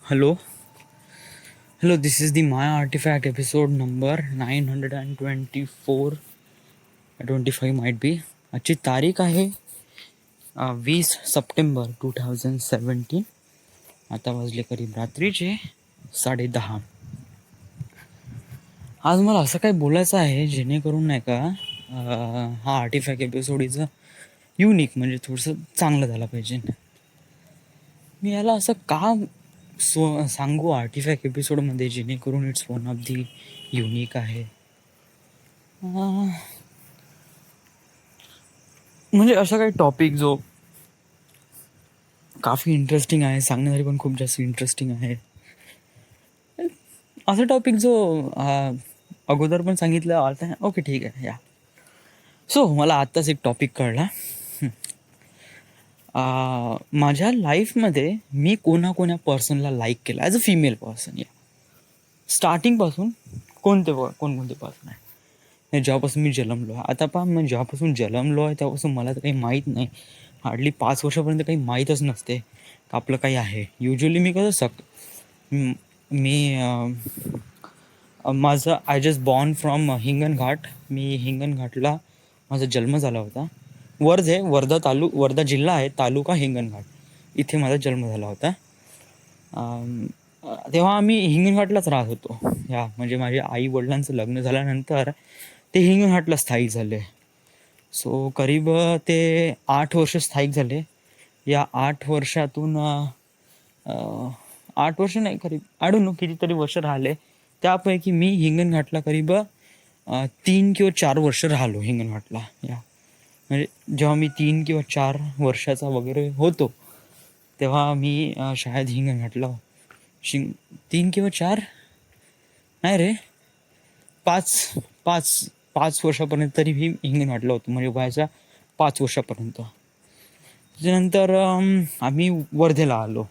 Hello, hello. This is the My Artifact episode number 924. 25 might be. आजची तारीख आहे 20 September 2017. आता वाजले करीब रात्रीचे 10:30. आज मला असं काही बोलायचं आहे जेणेकरून नाही का हा आर्टिफॅक्ट एपिसोड इज युनिक, म्हणजे थोडंसं चांगलं झालं पाहिजे. मी याला असं का सांगू आर्टिफॅक्ट एपिसोडमध्ये जेणेकरून it's one of the unique आहे. म्हणजे असा काही टॉपिक जो काफी इंटरेस्टिंग आहे, सांगण्यासाठी पण खूप जास्त इंटरेस्टिंग आहे. असा टॉपिक जो अगोदर पण सांगितलं आता ओके ठीक आहे. या सो मला आत्ताच एक टॉपिक कळला. माझ्या लाईफमध्ये मी कोणा पर्सनला लाईक केलं ॲज अ फिमेल पर्सन. या स्टार्टिंगपासून कोणकोणते पर्सन आहे जेव्हापासून मी जन्मलो आहे. आता पहा, मी जेव्हापासून जन्मलो आहे तेव्हापासून मला तर काही माहीत नाही. हार्डली 5 वर्षापर्यंत काही माहीतच नसते का आपलं काही आहे. युजली मी कसं माझं I just born from Hinganghat. मी हिंगणघाटला माझा जन्म झाला होता. वर्धा जिल्हा आहे, तालुका हिंगणघाट, इथे माझा जन्म झाला होता. तेव्हा आम्ही हिंगणघाटलाच राहत होतो. म्हणजे माझ्या आई वडिलांचं लग्न झाल्यानंतर ते हिंगणघाटला स्थायिक झाले. सो करीब ते 8 वर्ष स्थायिक झाले. या 8 वर्षातून 8 वर्ष नाही, करीब आय डोंट नो कितीतरी वर्ष राहिले. त्यापैकी मी हिंगणघाटला करीब 3 किंवा 4 वर्ष राहिलो हिंगणघाटला. म्हणजे जेव्हा मी 3 किंवा 4 वर्षाचा वगैरे होतो तेव्हा मी शाळेत हिंगणघाटला 3 किंवा 4 नाही रे 5 वर्षापर्यंत तरी मी हिंगणघाटला होतो, म्हणजे वयाच्या 5 वर्षापर्यंत. त्याच्यानंतर आम्ही वर्धेला आलो.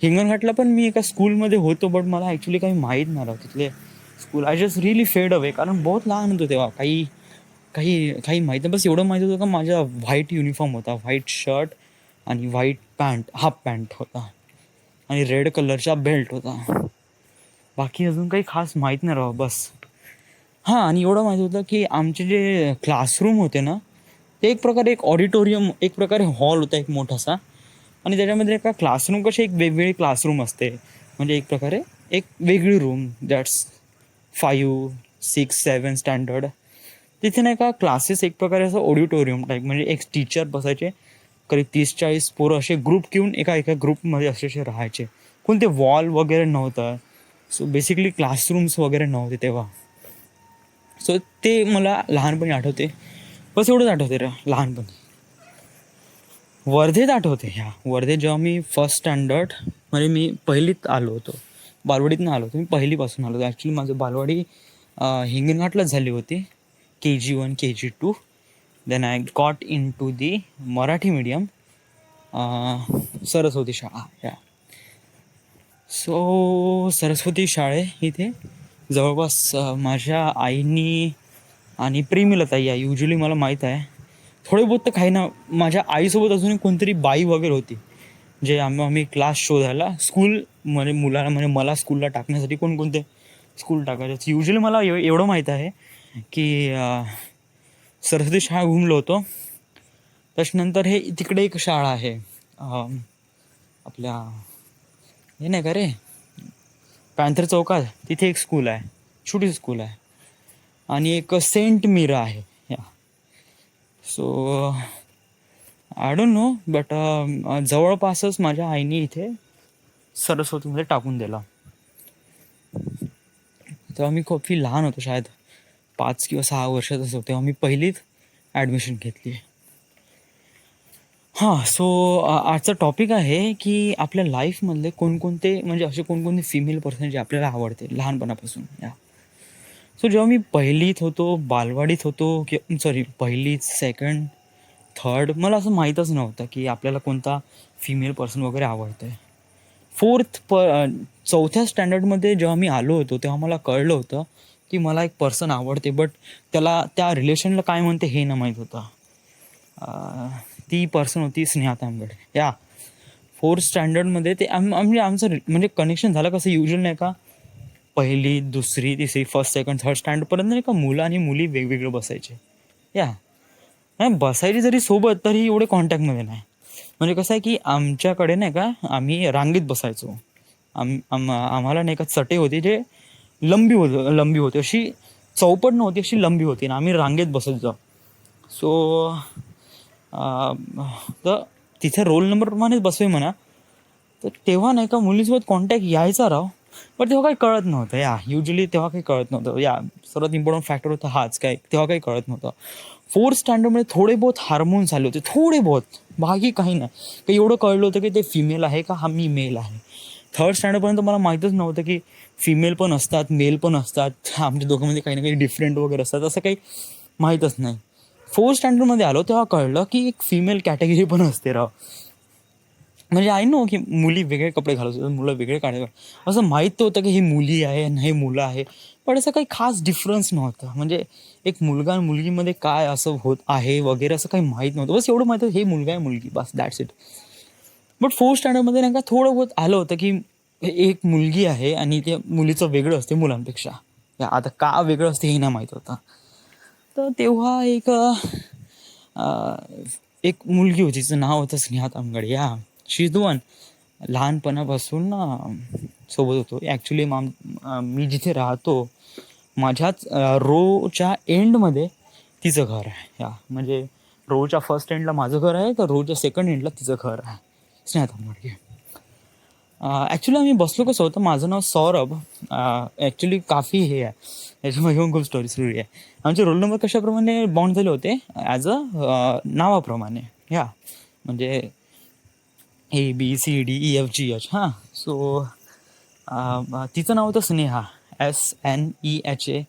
हिंगणघाटला पण मी एका स्कूलमध्ये होतो, बट मला ॲक्च्युली काही माहीत नाही राहत तिथले स्कूल. आय जस्ट रिअली फेड अवे, कारण बहुत लहान होतो तेव्हा. काही माहीत नाही. बस एवढं माहीत होतं का माझा व्हाईट युनिफॉर्म होता, व्हाईट शर्ट आणि व्हाईट पॅन्ट, हाफ पॅन्ट होता आणि रेड कलरचा बेल्ट होता. बाकी अजून काही खास माहीत नाही राव बस. आणि एवढं माहीत होतं की आमचे जे क्लासरूम होते ना, ते एक प्रकारे एक ऑडिटोरियम, एक प्रकारे हॉल होता एक मोठासा. आणि त्याच्यामध्ये एका क्लासरूम कशी एक वेगवेगळी क्लासरूम असते, म्हणजे एक प्रकारे एक वेगळी रूम दॅट्स 5, 6, 7 स्टँडर्ड. तिथे नाही का क्लासेस एक प्रकारे असं ऑडिटोरियम टाईप, म्हणजे एक टीचर बसायचे, करीब 30-40 पोरं असे ग्रुप घेऊन एका ग्रुपमध्ये असे राहायचे. कोणते वॉल वगैरे नव्हतं. सो बेसिकली क्लासरूम्स वगैरे नव्हते तेव्हा. सो ते मला लहानपणी आठवते. बस एवढंच आठवते रे लहानपणी. वर्धेत आठवते. वर्धेत जेव्हा मी फर्स्ट स्टँडर्ड, म्हणजे मी पहिलीत आलो होतो, बालवाडीतनं आलो होतो. मी पहिलीपासून आलो होतो. ॲक्च्युली माझं बालवाडी हिंगणघाटलाच झाली होती, KG1 KG2. Then I got in to the Marathi medium Saraswati शाळा. सो सरस्वती शाळे इथे जवळपास माझ्या आईनी आणि प्रेमिलताई या युजली मला माहीत आहे. थोडे बहुत तर काही ना, माझ्या आईसोबत अजून कोणतरी बाई वगैरे होती, जे आम्ही क्लास शोधायला स्कूल, म्हणजे मुलाला, म्हणजे मला स्कूलला टाकण्यासाठी कोणकोणते स्कूल टाकायचे. युजली मला एवढं माहीत आहे की सरस्वती शाळा घुमलो होतो. त्याच्यानंतर हे तिकडे एक शाळा आहे आपल्या हे नाही का रे, पॅन्थर चौकात, तिथे एक स्कूल आहे, छोटी स्कूल आहे. आणि एक सेंट मीरा आहे. So I don't know, but जवळपासच माझ्या आईने इथे सरस्वतीमध्ये टाकून दिला. तेव्हा मी खूप लहान होतो, शाळेत 5 किंवा 6 वर्षाचा होतो, तेव्हा मी पहिलीत ॲडमिशन घेतली. सो आजचा टॉपिक आहे की आपल्या लाईफमधले कोणकोणते, म्हणजे असे कोणकोणते फिमेल पर्सन जे आपल्याला आवडते लहानपणापासून. सो जेव्हा मी पहिलीत होतो, बालवाडीत होतो, पहिलीत, सेकंड, थर्ड, मला असं माहीतच नव्हतं की आपल्याला कोणता फिमेल पर्सन वगैरे आवडतं आहे. चौथ्या स्टँडर्डमध्ये जेव्हा मी आलो होतो तेव्हा मला कळलं होतं की मला एक पर्सन आवडते, बट त्याला त्या रिलेशनला काय म्हणते हे न माहीत होतं. ती पर्सन होती स्नेहा तांबडे. फोर्थ स्टँडर्डमध्ये ते आम्ही आमचं म्हणजे कनेक्शन झालं कसं युजल नाही का, पहिली दुसरी तिसरी फर्स्ट सेकंड थर्ड स्टँडर्डपर्यंत नाही का मुलं आणि मुली वेगवेगळे बसायचे. या नाही बसायची जरी सोबत तरी एवढे कॉन्टॅक्टमध्ये नाही. म्हणजे कसं आहे की आमच्याकडे नाही का आम्ही रांगेत बसायचो. आम्हाला नाही का चटे होती जे लंबी होती अशी, चौपट नव्हती अशी लंबी होती ना, आम्ही रांगेत बसत जाऊ. सो तर तिथे रोल नंबरप्रमाणेच बसवे म्हणा. तर तेव्हा नाही का मुलीसोबत कॉन्टॅक्ट यायचा राव, पण तेव्हा काही कळत नव्हतं. युजली तेव्हा काही कळत नव्हतं. सर्वात इम्पॉर्टंट फॅक्टर होता हाच, काय तेव्हा काही कळत नव्हतं. फोर्थ स्टँडर्डमध्ये थोडे बहुत हार्मोन्स आले होते, थोडे बहुत, बाकी काही नाही. काही एवढं कळलं होतं की ते फिमेल आहे का हा मी मेल आहे. थर्ड स्टँडर्डपर्यंत मला माहीतच नव्हतं की फिमेल पण असतात मेल पण असतात, आमच्या दोघांमध्ये काही ना काही डिफरंट वगैरे असतात, असं काही माहीतच नाही. फोर्थ स्टँडर्डमध्ये आलो तेव्हा कळलं की एक फिमेल कॅटेगरी पण असते राव. म्हणजे आय नो की मुली वेगळे कपडे घालत होतात, मुलं वेगळे काढे, असं माहीत तर होतं की ही मुली आहे आणि हे मुलं आहे, पण असं काही खास डिफरन्स नव्हतं. म्हणजे एक मुलगा आणि मुलगीमध्ये काय असं होत आहे वगैरे असं काही माहीत नव्हतं. बस एवढं माहीत होतं हे मुलगा आहे मुलगी, बस दॅट्स इट. बट फोर्थ स्टँडर्डमध्ये नाही का थोडं बहुत आलं होतं की एक मुलगी आहे आणि त्या मुलीचं वेगळं असते मुलांपेक्षा. आता का वेगळं असते हे नाही माहीत होतं. तर तेव्हा एक मुलगी होती, तिचं नाव होतं स्नेहा तामगडे. शी इज द वन. लहानपणापासून सोबत होतो. ॲक्च्युली मी जिथे राहतो माझ्याच रोच्या एंडमध्ये तिचं घर आहे. म्हणजे रोच्या फर्स्ट एंडला माझं घर आहे, तर रोच्या सेकंड एंडला तिचं घर आहे. स्नेहा तामगडे. ॲक्च्युली आम्ही बसलो कसं होतं, माझं नाव सौरभ. ॲक्च्युली काफी हे आहे, याच्यामध्ये घेऊन खूप स्टोरी आहे. आमचे रोल नंबर कशाप्रमाणे बाउंड झाले होते, ॲज अ नावाप्रमाणे. म्हणजे ABCDEFGH. सो तिचं नाव होतं स्नेहा, SNEHA.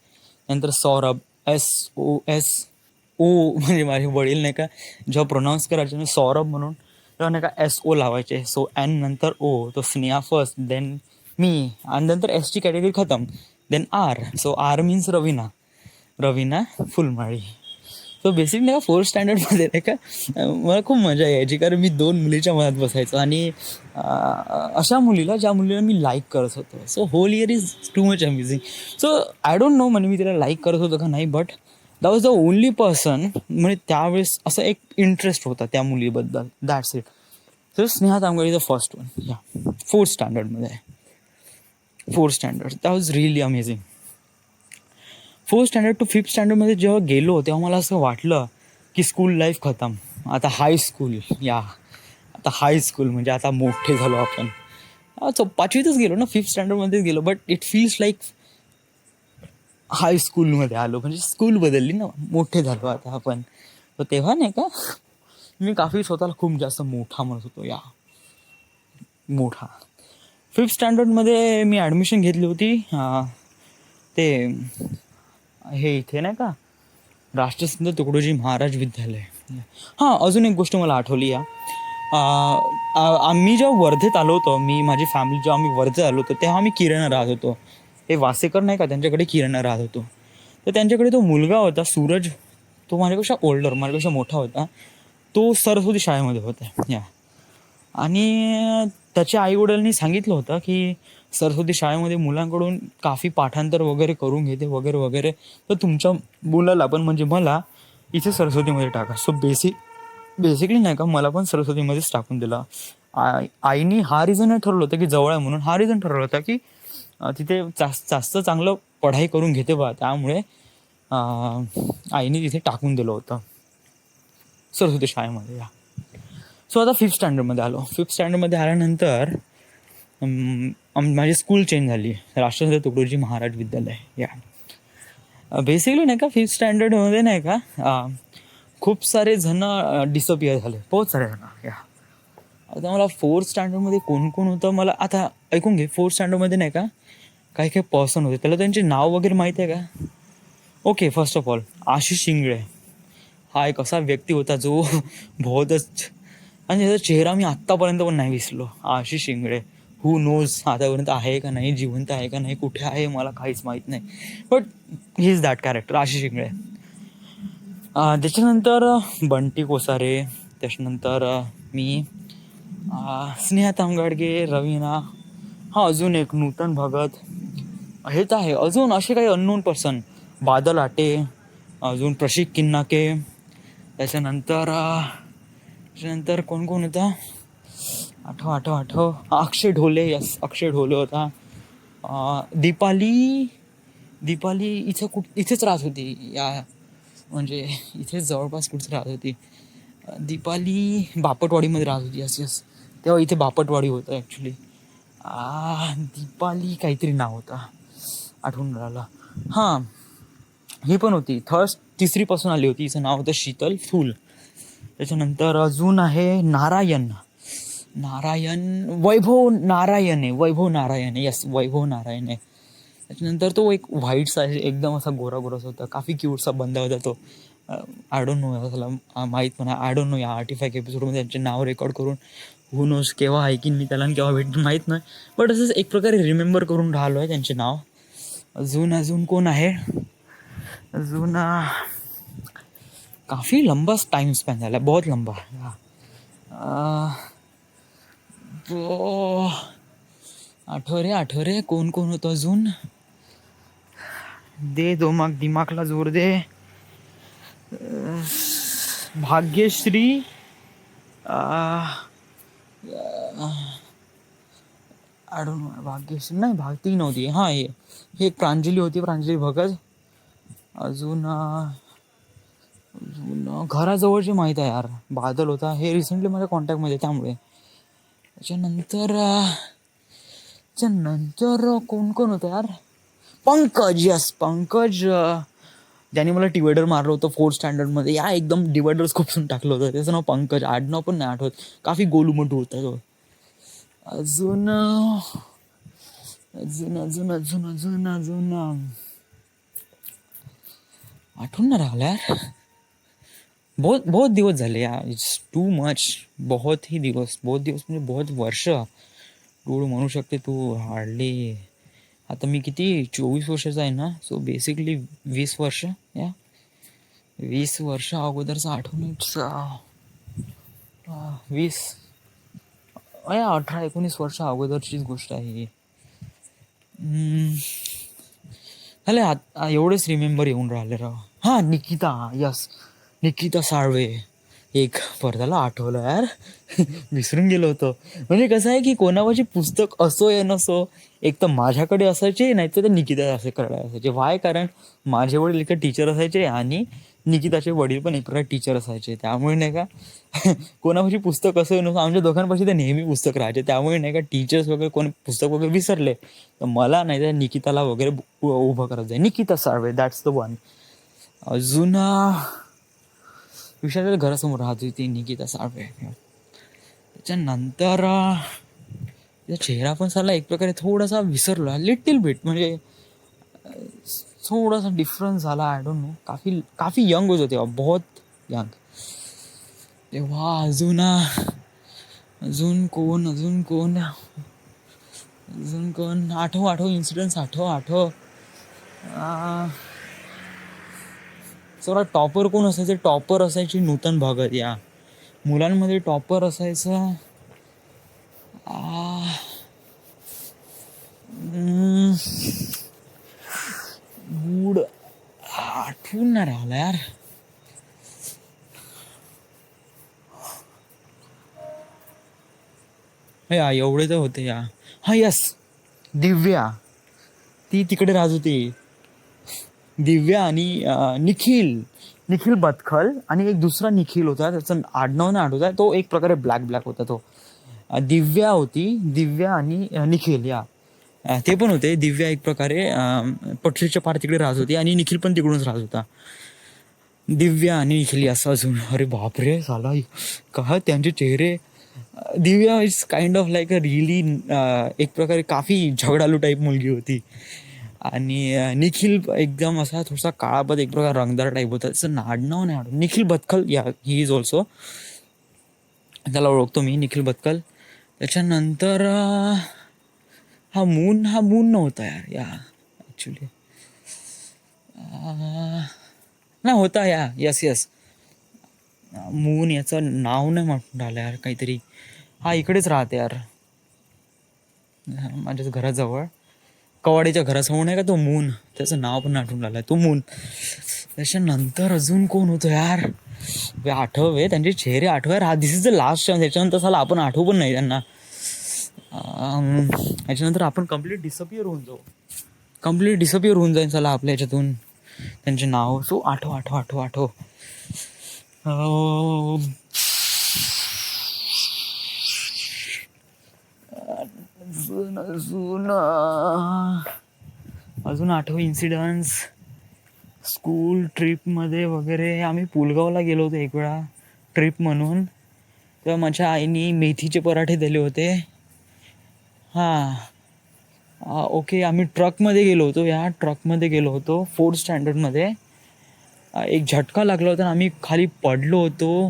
नंतर सौरभ, SOSO. म्हणजे माझे वडील नाही का जेव्हा प्रोनाऊन्स करायचे सौरभ म्हणून, तेव्हा नाही का SO लावायचे. सो N नंतर O, तो स्नेहा फर्स्ट, देन मी, आणि नंतर Sची कॅटेगरी खतम, then R. So R means Raveena Phulmali. So basically नाही का फोर्थ स्टँडर्डमध्ये नाही का मला खूप मजा यायची, कारण मी 2 मुलीच्या मनात बसायचो आणि अशा मुलीला ज्या मुलीला मी लाईक करत होतो. So whole year is too much amazing. So I don't know म्हणजे मी तिला लाईक करत होतो का नाही, but that was the only person. म्हणजे त्यावेळेस असं एक इंटरेस्ट होता त्या मुलीबद्दल, that's it. So Sneha Tamgade is the first one. Fourth स्टँडर्डमध्ये. Fourth standard that was really amazing. Fourth standard to fifth स्टँडर्डमध्ये जेव्हा गेलो तेव्हा मला असं वाटलं की स्कूल लाईफ खतम, आता हाय स्कूल. आता हाय स्कूल म्हणजे आता मोठे झालो आपण. पाचवीतच गेलो ना, फिफ्थ स्टँडर्डमध्येच गेलो, बट इट फील्स लाईक हाय स्कूलमध्ये आलो. म्हणजे स्कूल बदलली ना, मोठे झालो आता आपण. तर तेव्हा नाही का मी काफी स्वतःला खूप जास्त मोठा म्हणत होतो. मोठा. फिफ्थ स्टँडर्डमध्ये मी ॲडमिशन घेतली होती ते हे इथे नाही का राष्ट्रसंत तुकडोजी महाराज विद्यालय. अजून एक गोष्ट मला आठवली. आम्ही जेव्हा वर्धेत आलो होतो, माझी फॅमिली जेव्हा आम्ही वर्धेत आलो होतो तेव्हा आम्ही किराणा राहत होतो. हे वासेकर नाही का, त्यांच्याकडे किराणा राहत होतो. तर त्यांच्याकडे तो मुलगा होता सूरज, तो माझ्यापेक्षा माझ्यापेक्षा मोठा होता. तो सरस्वती शाळेमध्ये होता. आणि त्याच्या आईवडिलांनी सांगितलं होतं की सरस्वती शाळेमध्ये मुलांकडून काफी पाठांतर वगैरे करून घेते वगैरे वगैरे, तर तुमच्या मुलाला पण म्हणजे मला इथे सरस्वतीमध्ये टाका. सो बेसिकली नाही का मला पण सरस्वतीमध्येच टाकून दिला. आईनी हा रिझन नाही ठरवलं होतं की जवळ आहे म्हणून, हा रिझन ठरवलं होता की तिथे जास्त चांगलं पढाई करून घेते बा, त्यामुळे आईने तिथे टाकून दिलं होतं सरस्वती शाळेमध्ये. सो आता फिफ्थ स्टँडर्डमध्ये आलो. फिफ्थ स्टँडर्डमध्ये आल्यानंतर माझी स्कूल चेंज झाली, राष्ट्रसंत तुकडोजी महाराज विद्यालय. बेसिकली नाही का फिफ्थ स्टँडर्डमध्ये नाही का खूप सारे जण डिसअपिअर झाले, बहुत सारे जण. आता मला फोर्थ स्टँडर्डमध्ये कोण कोण होतं मला आता ऐकून घे. फोर्थ स्टँडर्डमध्ये नाही का काही पर्सन होते, त्याला त्यांचे नाव वगैरे माहिती आहे का? Okay, first of all Ashish Shingale. हा एक असा व्यक्ती होता जो बहुतच, आणि त्याचा चेहरा मी आत्तापर्यंत पण नाही विसरलो. आशिष शिंगळे, हू नोज आतापर्यंत आहे का नाही, जिवंत आहे का नाही, कुठे आहे मला काहीच माहीत नाही, but he is that character, Ashish Shingale. त्याच्यानंतर बंटी कोसारे, त्याच्यानंतर मी, स्नेहा तामगाडगे, रवीना, हा अजून एक नूतन भगत, हेच आहे. अजून असे काही अननोन पर्सन, बादल आटे, अजून प्रशिक किन्नाके, त्याच्यानंतर कोण कोण होता, आठव अक्षय ढोले, यस अक्षय ढोले होता. दीपाली इथेच राहत होती, या म्हणजे इथेच जवळपास कुठेच राहत होती. दीपाली बापटवाडीमध्ये राहत होती, यस यस, तेव्हा इथे बापटवाडी होतं ॲक्च्युली. दीपाली काहीतरी नाव होतं, आठवून राहिलं. हां, ही पण होती, तिसरीपासून आली होती, हिचं नाव होतं शीतल फुल. त्याच्यानंतर अजून आहे नारायण, वैभव नारायण आहे, यस वैभव नारायण आहे. त्याच्यानंतर तो एक व्हाईट साईज एकदम असा गोरा गोराच होता, काफी क्यूटचा बंदा होता तो. आय डोंट नो, त्याला माहीत पण आहे, आय डोंट नो या 35 एपिसोडमध्ये त्यांचे नाव रेकॉर्ड करून हू नोस केव्हा ऐकीन मी त्याला आणि केव्हा भेटून माहीत नाही, बट असंच एक प्रकारे रिमेंबर करून राहिलो आहे त्यांचे नाव. अजून कोण आहे, अजून काफ़ी लंबा टाइम स्पॅन झाला, बहुत लंबा. तो आठव रे कोण कोण होतं अजून, दे दिमागला जोर दे. भाग्यश्री, भाग्यश्री नाही, ती नव्हती. हां, हे एक प्रांजली होती, प्रांजली भगत. अजून घराजवळचे माहीत आहे यार, बादल होता, हे रिसेंटली माझ्या कॉन्टॅक्टमध्ये, त्यामुळे. त्याच्यानंतर कोण कोण होतं यार, पंकज, यस पंकज, ज्याने मला डिवायडर मारलं होतं 4th स्टँडर्डमध्ये, या एकदम डिवायडर्स खूपसून टाकलं होतं, त्याचं नाव पंकज, आडनाव पण नाही आठवत, काफी गोलूमोठू होता तो. अजून आठवून नाही राहिलं यार, बहुत दिवस झाले यार, इट्स टू मच, बहुत दिवस म्हणजे बहुत वर्ष तू म्हणू शकते तू. हार्डली आता मी किती 24 वर्षाचा आहे ना, सो बेसिकली 20 वर्ष, या 20 वर्ष अगोदरचा आठवण, 18-19 वर्ष अगोदरचीच गोष्ट आहे. एवढेच रिमेंबर येऊन राहिले राव. हां, निकिता, यस निकिता साळवे, एक परदाला आठवलं यार, विसरून गेलो होतो. म्हणजे कसं आहे की कोणावरची पुस्तक असो या नसो, एक तर माझ्याकडे असायचे, नाही तर ते निकिता असायचे. व्हाय, कारण माझे वडील एक टीचर असायचे आणि निकिताचे वडील पण एक प्रकार टीचर असायचे, त्यामुळे नाही का कोणापाशी पुस्तक असं नसो, आमच्या दोघांपाशी तर नेहमी पुस्तक राहायचे, त्यामुळे नाही का टीचर्स वगैरे कोण पुस्तक वगैरे विसरले तर मला नाही तर निकिताला वगैरे उभं करत जाईल, Nikita Salve, that's the one. अजून विशालच्या घरासमोर राहत होती निकिता साळवे. त्याच्यानंतर तिचा चेहरा पण साला एक प्रकारे थोडासा विसरला, लिटिल बिट, म्हणजे थोडासा डिफरन्स झाला, I don't no. Coffee young होतो तेव्हा, बहुत यंग तेव्हा. अजून कोण आठव इन्सिडेंट्स, आठव. सगळा टॉपर कोण असायचे, टॉपर असायची नूतन भगत, या मुलांमध्ये टॉपर असायचं. मूड आठवून नाही राहिला यार. या एवढे तर होते या. हा यस, दिव्या, ती तिकडे राहत होती. दिव्या आणि निखिल बतखल, आणि एक दुसरा निखिल होता, त्याचं आडनाव नाही आठवत आहे, तो एक प्रकारे ब्लॅक होता तो. दिव्या होती, दिव्या आणि निखिल, या ते पण होते. दिव्या एक प्रकारे पटरीच्या पार तिकडे राहत होती आणि निखिल पण तिकडूनच राहत होता. दिव्या आणि निखिल असं अजून, अरे बापरे साला, का त्यांचे चेहरे. Divya is kind of like a really, एक प्रकारे काफी झगडालू टाईप मुलगी होती. आणि निखिल एकदम असा थोडासा काळाबद, एक प्रकार रंगदार टाईप होता, त्याचं नाडनाव नाही आठवत, निखिल बतखल, या ही इज ऑल्सो, त्याला ओळखतो मी, निखिल बतखल. त्याच्यानंतर हा मून नव्हता यार, या ॲक्च्युली नाही होता, या यस मून, याचं नाव नाही म्हटून राहिलं यार, काहीतरी हा इकडेच राहते यार, माझ्याच घराजवळ. कवाडीच्या घरासमोर नाही का तो मून, त्याचं नाव पण आठवून राहिलं, तो मून. त्याच्यानंतर अजून कोण होतं यार, आठवे त्यांचे चेहरे आठवे. दिस इज द लास्ट चान्स. त्याच्यानंतर साला आपण आठवू पण नाही त्यांना. याच्यानंतर आपण कम्प्लीट डिसअपिअर होऊन जाऊ, कम्प्लीट डिसअपिअर होऊन जाईल चला आपल्या याच्यातून त्यांचे नाव. सो आठव आठव आठव आठव. अजून आठव इन्सिडन्स स्कूल ट्रिपमध्ये वगैरे. आम्ही पुलगावला गेलो होतो एक वेळा ट्रिप म्हणून, तेव्हा माझ्या आईने मेथीचे पराठे दिले होते. ओके. आम्ही ट्रकमध्ये गेलो होतो, ट्रकमध्ये गेलो होतो 4th स्टँडर्डमध्ये. एक झटका लागला होता, आम्ही खाली पडलो होतो.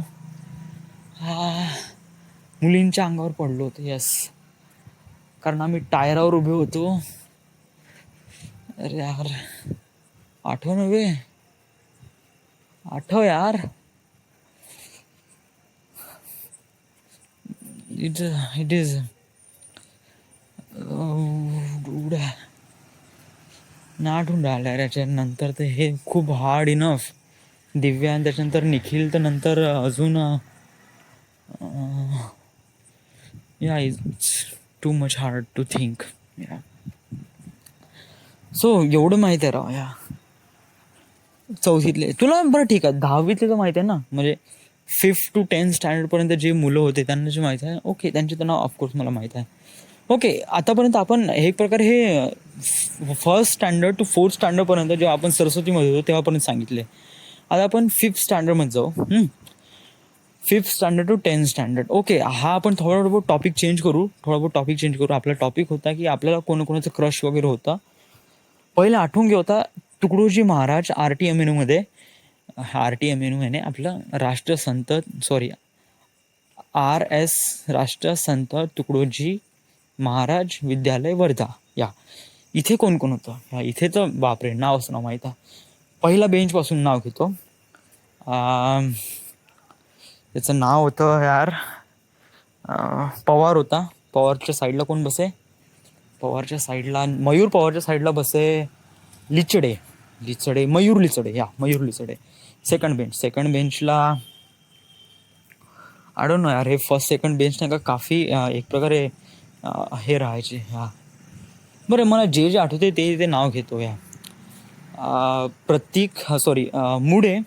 मुलींच्या अंगावर पडलो होतो. यस, कारण आम्ही टायरावर उभे होतो. अरे यार आठव नव्हे, आठव यार. इट इज ना आठवून राहिलं यार. याच्यानंतर तर हे खूप हार्ड इनफ. दिव्या, आणि त्याच्यानंतर निखिल, तर नंतर अजून yeah it's too much hard to think. So एवढं माहीत आहे राव या 4थीतले. तुला बरं ठीक आहे 10वीतले तर माहिती आहे ना, म्हणजे 5th to 10th स्टँडर्डपर्यंत जे मुलं होते त्यांना जे माहीत आहे. ओके, त्यांचे तर नाव ऑफकोर्स मला माहीत आहे. ओके, आतापर्यंत आपण एक प्रकारे हे 1st स्टँडर्ड to 4th स्टँडर्डपर्यंत जेव्हा आपण सरस्वतीमध्ये होतो तेव्हापर्यंत सांगितले. आता आपण 5th स्टँडर्डमध्ये जाऊ. 5th standard to 10th standard. Okay, हा आपण थोडा बहुत टॉपिक चेंज करू. आपला टॉपिक होता की आपल्याला कोणाकोणाचं क्रश वगैरे होता. पहिला आठवून घे होता तुकडोजी महाराज RTMNU मध्ये. RTMNU याने आपलं राष्ट्रसंत RS राष्ट्रसंत तुकडोजी महाराज विद्यालय वर्धा. या इथे कोण कोण होतं, या इथे तर बापरे नावच नाव माहीत आहे. पहिला बेंचपासून नाव घेतो. त्याचं नाव होतं यार पवार होता. पवारच्या साईडला कोण बसे, पवारच्या साईडला मयूर, पवारच्या साईडला बसे लिचडे, मयूर लिचडे. सेकंड बेंचला आय डोंट नो यार, हे 1st सेकंड बेंच नाही का काफी एक प्रकारे हे राहायचे. बरं, मला जे जे आठवते ते नाव घेतो. या प्रतीक, मुडे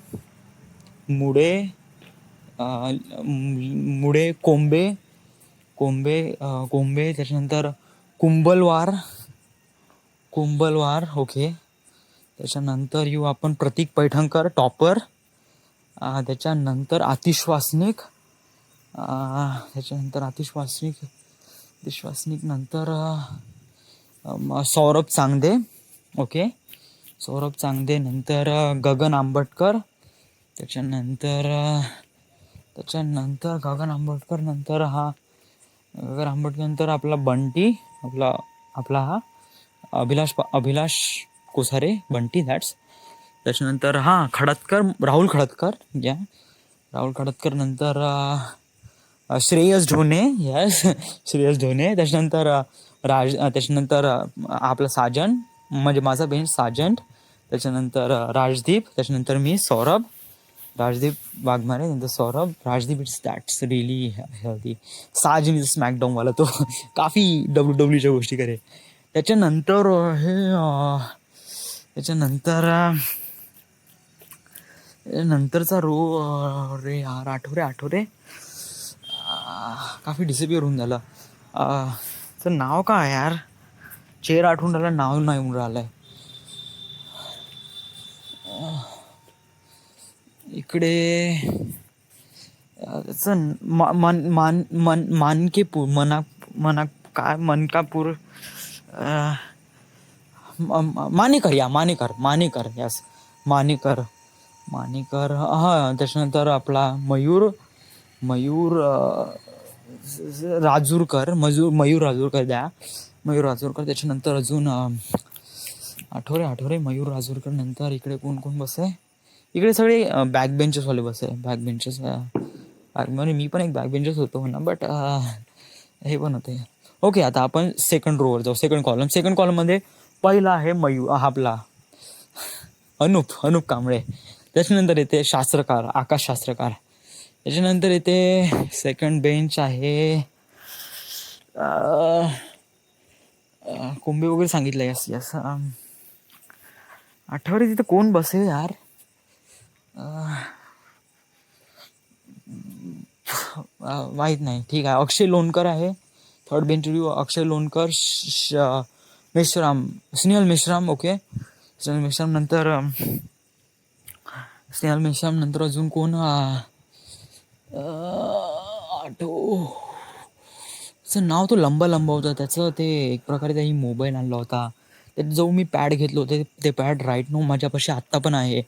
कोंबे. त्याच्यानंतर कुंबलवार. ओके. त्याच्यानंतर येऊ आपण प्रतीक पैठणकर टॉपर. त्याच्यानंतर आतिश वासनिक. नंतर सौरभ चांगदे. ओके, सौरभ चांगदे. नंतर गगन आंबटकर. त्याच्यानंतर गगन आंबटकर नंतर आपला बंटी, आपला हा अभिलाष कोसारे, बंटी दॅट्स. त्याच्यानंतर राहुल खडतकर. नंतर श्रेयस ढोणे. त्याच्यानंतर आपला साजन, म्हणजे माझा बेंच साजंट. त्याच्यानंतर राजदीप. त्याच्यानंतर मी सौरभ, राजदीप वाघमारे. नंतर Saurabh, Rajdeep. That's really healthy. Sajan is SmackDown वाला, तो काफी WWEच्या गोष्टी करे. त्याच्यानंतर नंतरचा रे यार आठव रे. काफी डिसअपिअर होऊन झालं. तर नाव काय यार, चेहरा आठवून राहिला, नाव नाही होऊन राहिलंय. इकडे मानकेपूर, काय मनकापूर, मानेकर. यस, मानेकर. त्याच्यानंतर आपला मयूर राजूरकर. त्याच्यानंतर अजून आठवरे मयूर राजूरकर. नंतर इकडे कोण बसे, इकडे सगळे बॅक बेंचेसवाले बसे. म्हणजे मी पण एक बॅक बेंचेस होतो म्हणा, बट हे पण होते. ओके, आता आपण सेकंड रोवर जाऊ. सेकंड कॉलममध्ये पहिला आहे आपला अनुप कांबळे. त्याच्यानंतर येते शास्त्रकार, आकाश शास्त्रकार. त्याच्यानंतर येते सेकंड बेंच आहे कोंबे वगैरे सांगितलं. यस यस आठवडे तिथं कोण बसेल यार. माहीत नाही. ठीक आहे, अक्षय लोणकर आहे थर्ड बेंच. अक्षय लोणकर, मेश्राम, स्नेहल मेश्राम. ओके, स्नेहल मेश्राम नंतर अजून कोण त्याचं नाव तो लंबा होता. त्याचं ते एक प्रकारे त्यांनी मोबाईल आणला होता. त्यात जो मी पॅड घेतलं होतं ते पॅड राईट नो माझ्यापाशी आत्ता पण आहे.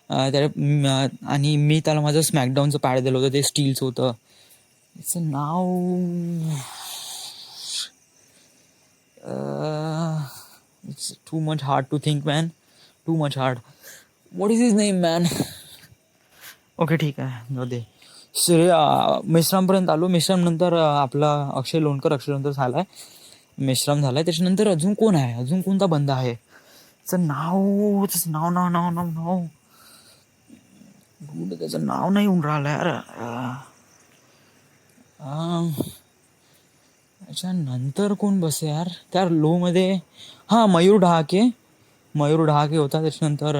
आणि मी त्याला माझं स्मॅकडाऊनचं पॅड दिलं होतं, ते स्टीलचं होतं. त्याचं नाव it's too much hard to think man, too much hard. What is his name man. Okay ठीक आहे, जाऊ दे. मेश्रामपर्यंत आलो. मेश्राम नंतर आपला अक्षय लोणकर झाला आहे, मेश्राम झाला आहे. त्याच्यानंतर अजून कोण आहे, अजून कोणता बंदा आहे, त्याचं नाव त्याचं नाव नाही येऊन राहिलं यार. त्याच्यानंतर कोण बसे यार त्या लोमध्ये. हां, मयूर ढहाके होता. त्याच्यानंतर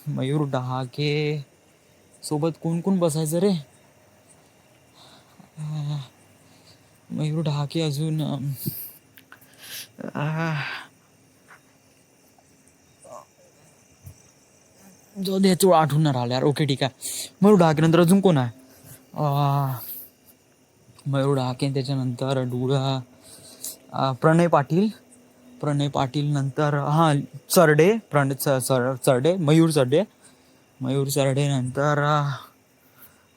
मयूर ढहाके सोबत कोण बसायचं रे. मयूर ढहाके अजून जो दे तो आठवून नाही राहिला यार. ओके ठीक आहे, मयूर ढहाके नंतर अजून कोण आहे. मयूर ढहाके, त्याच्यानंतर प्रणय पाटील नंतर चरडे, मयूर चरडे नंतर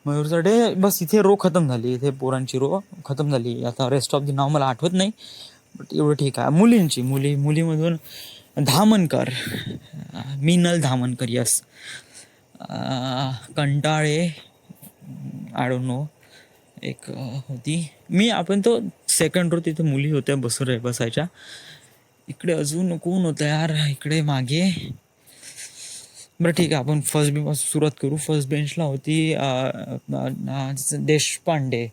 मयूर चरडे. बस इथे रो खतम झाली, इथे पोरांची रो खतम झाली. आता रेस्ट ऑफ द नाव मला आठवत नाही, बट एवढं ठीक आहे. मुलीमधून Dhamankar, Meenal Dhamankar. Yes. Kantale, I don't know, एक होती. आपण तो सेकंड रो तिथे मुली होत्या बसायच्या. इकडे अजून कोण होतं यार इकडे मागे. बरं ठीक आहे, आपण फर्स्ट बेंचपासून सुरुवात करू. फर्स्ट बेंचला होती देशपांडे.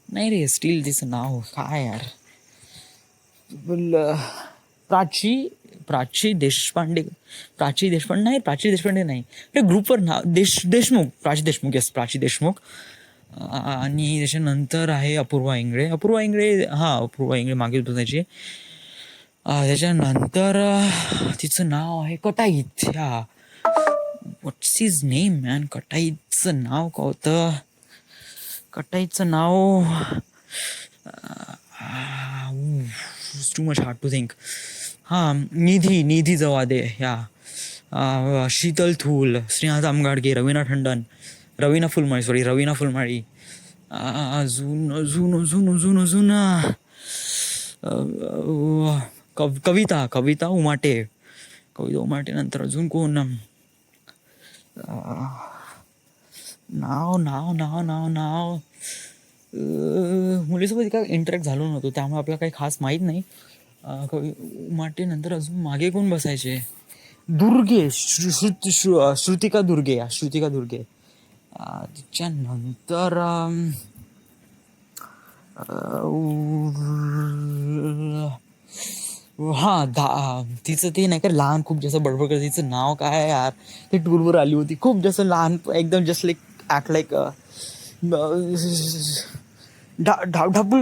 नाही रे, स्टील तिचं नाव काय यार, प्राची देशपांडे नाही रे. ग्रुपवर नाव देशमुख, प्राची देशमुख. आणि त्याच्यानंतर आहे अपूर्वा इंगळे मागेच बसायची. त्याच्यानंतर तिचं नाव आहे Katait. What's his name man. कटाईतचं नाव का होतं, कटाईतचं नाव too much hard to think. Nidhi Jawade, Sheetal Thul, Shrinath Amgadge, Raveena Tandon, Raveena Phulmali. अजून कविता उमाटे नंतर अजून कोण. नाव मुलीसोबत काय इंटरॅक्ट झालो नव्हतो, त्यामुळे आपल्याला काही खास माहीत नाही. उमाटे नंतर अजून मागे कोण बसायचे. दुर्गे, श्रुतिका दुर्गे. त्याच्यानंतर तिचं ते नाही का लहान, खूप जास्त बडबड करते. तिचं नाव काय यार, ते टूरवर आली होती, खूप जास्त लहान, एकदम just like act like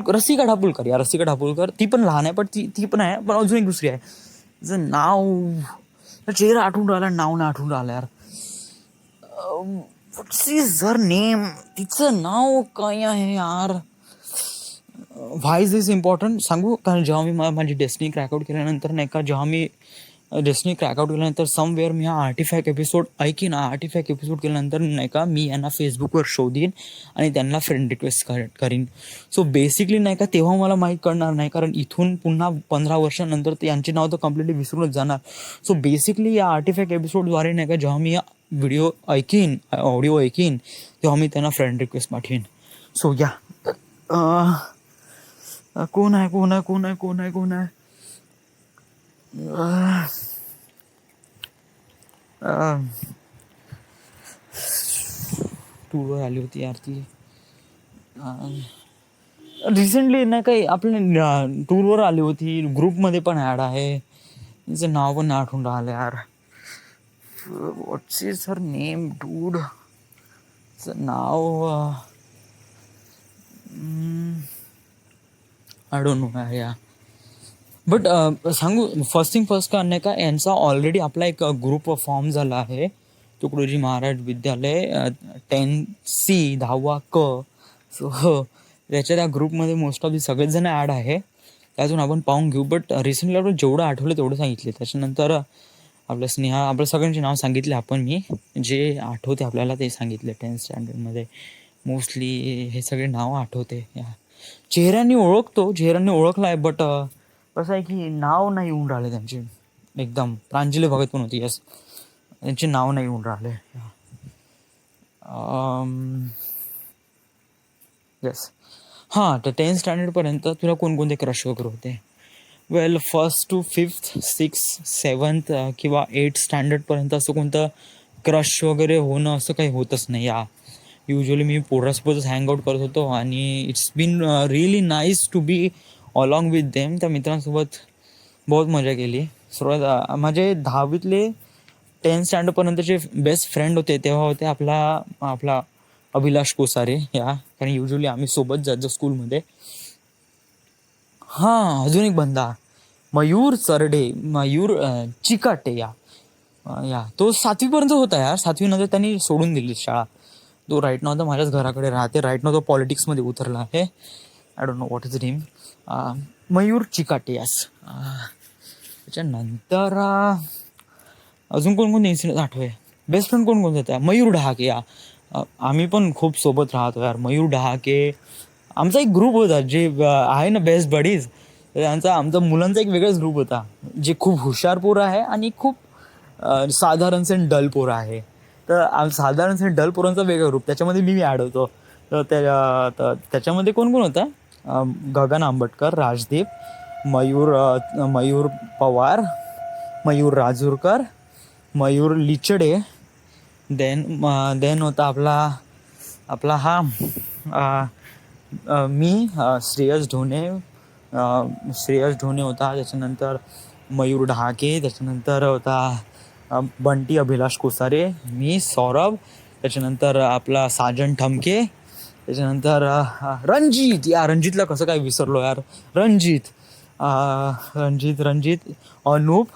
Rasika Dhapulkar. ती पण लहान आहे, पण ती पण आहे. पण अजून एक दुसरी आहे, तिचं नाव, चेहरा आठवून राहिला, नाव नाही आठवून राहिलं यार. व्हॉट्स इज हर नेम. तिचं नाव काय आहे यार. व्हाय इज दिस इम्पॉर्टंट सांगू. कारण जेव्हा मी माझी डेस्टिनी क्रॅकआउट केल्यानंतर नाही का, समवेअर मी हा आर्टिफॅक्ट एपिसोड केल्यानंतर नाही का, मी यांना फेसबुकवर शोधीन आणि त्यांना फ्रेंड रिक्वेस्ट करीन. सो बेसिकली नाही का, तेव्हा मला माहीत कळणार नाही, कारण इथून पुन्हा 15 वर्षानंतर यांचे नाव तर कम्प्लिटली विसरूनच जाणार. सो बेसिकली या आर्टिफॅक्ट एपिसोडद्वारे नाही का, जेव्हा मी ऑडिओ ऐकीन तेव्हा मी त्यांना फ्रेंड रिक्वेस्ट पाठवीन. सो या कोण आहे कोण आहे कोण आहे कोण आहे कोण आहे टूरवर आली होती यार ती रिसेंटली नाही काही आपल्या टूरवर आली होती, ग्रुपमध्ये पण ॲड आहे. तिचं नाव पण नाही आठवून राहिलं यार. व्हॉट्स इज हर नेम डूड. तिचं नाव आय डोंट नो या. बट सांगू फर्स्ट थिंग फर्स्ट का नाही का, यांचा ऑलरेडी आपला एक ग्रुप फॉर्म झाला आहे, तुकडोजी महाराज विद्यालय 10C 10वा क. सो त्याच्या त्या ग्रुपमध्ये मोस्ट ऑफ सगळेच जण ॲड आहे. त्यातून आपण पाहून घेऊ. बट रिसेंटली आपण जेवढं आठवलं तेवढं सांगितले. त्याच्यानंतर आपल्या स्नेहा आपल्या सगळ्यांचे नाव सांगितले आपण. मी जे आठवते आपल्याला ते सांगितले. 10th स्टँडर्डमध्ये मोस्टली हे सगळे नाव आठवते. चेहऱ्यांनी ओळखतो, चेहऱ्यांनी ओळखला आहे. बट कसं आहे की नाव नाही येऊन राहिले त्यांचे. एकदम प्रांजली भगत पण होती, यस, त्यांचे नाव नाही येऊन राहिले. येस हां. तर 10th स्टँडर्डपर्यंत तुला कोणकोणते क्रश वगैरे होते? वेल 1st to 5th 6th 7th किंवा 8th स्टँडर्डपर्यंत असं कोणतं क्रश वगैरे होणं असं काही होतच नाही. युजली मी पोरासोबतच हँगआउट करत होतो आणि it's been really nice to be along with them. त्या मित्रांसोबत बहुत मजा केली. सुरुवात माझे 10वीतले 10th स्टँडर्डपर्यंतचे बेस्ट फ्रेंड होते तेव्हा होते आपला अभिलाष कोसारे. कारण युजली आम्ही सोबत जायचो स्कूलमध्ये. हां, अजून एक बंदा मयूर चरडे, मयूर चिकाटे. तो 7वीपर्यंत होता यार. 7वीनंतर त्यांनी सोडून दिली शाळा. तो राईट नाव तर माझ्याच घराकडे राहते. राईट नाव तो पॉलिटिक्समध्ये उतरला आहे. I don't know what is name. Mayur Chikate. यास. त्याच्यानंतर अजून कोणकोणते इन्सिडेंट आठवे? बेस्ट फ्रेंड कोण होता? मयूर डहाके. आम्ही पण खूप सोबत राहतो यार. मयूर डहाके आमचा एक ग्रुप होता जे आहे ना बेस्ट बडीज. आमचा मुलांचा एक वेगळाच ग्रुप होता, जे खूप हुशार पोरं आहे आणि खूप साधारण से डल पोरं आहे. तर साधारण से डल पोरांचा वेगळा ग्रुप, त्याच्यामध्ये मी ॲड होतो. तर त्याच्यामध्ये कोण कोण होता? गगन आंबटकर, राजदीप, मयूर पवार, मयूर राजूरकर, मयूर लिचडे. देन होता आपला हा मी श्रेयस ढोणे होता. त्याच्यानंतर मयूर डहाके. त्याच्यानंतर होता बंटी अभिलाष कोसारे, मी सौरभ. त्याच्यानंतर आपला साजन ठमके. त्याच्यानंतर रणजित. रणजितला कसं काय विसरलो यार. रणजित अनूप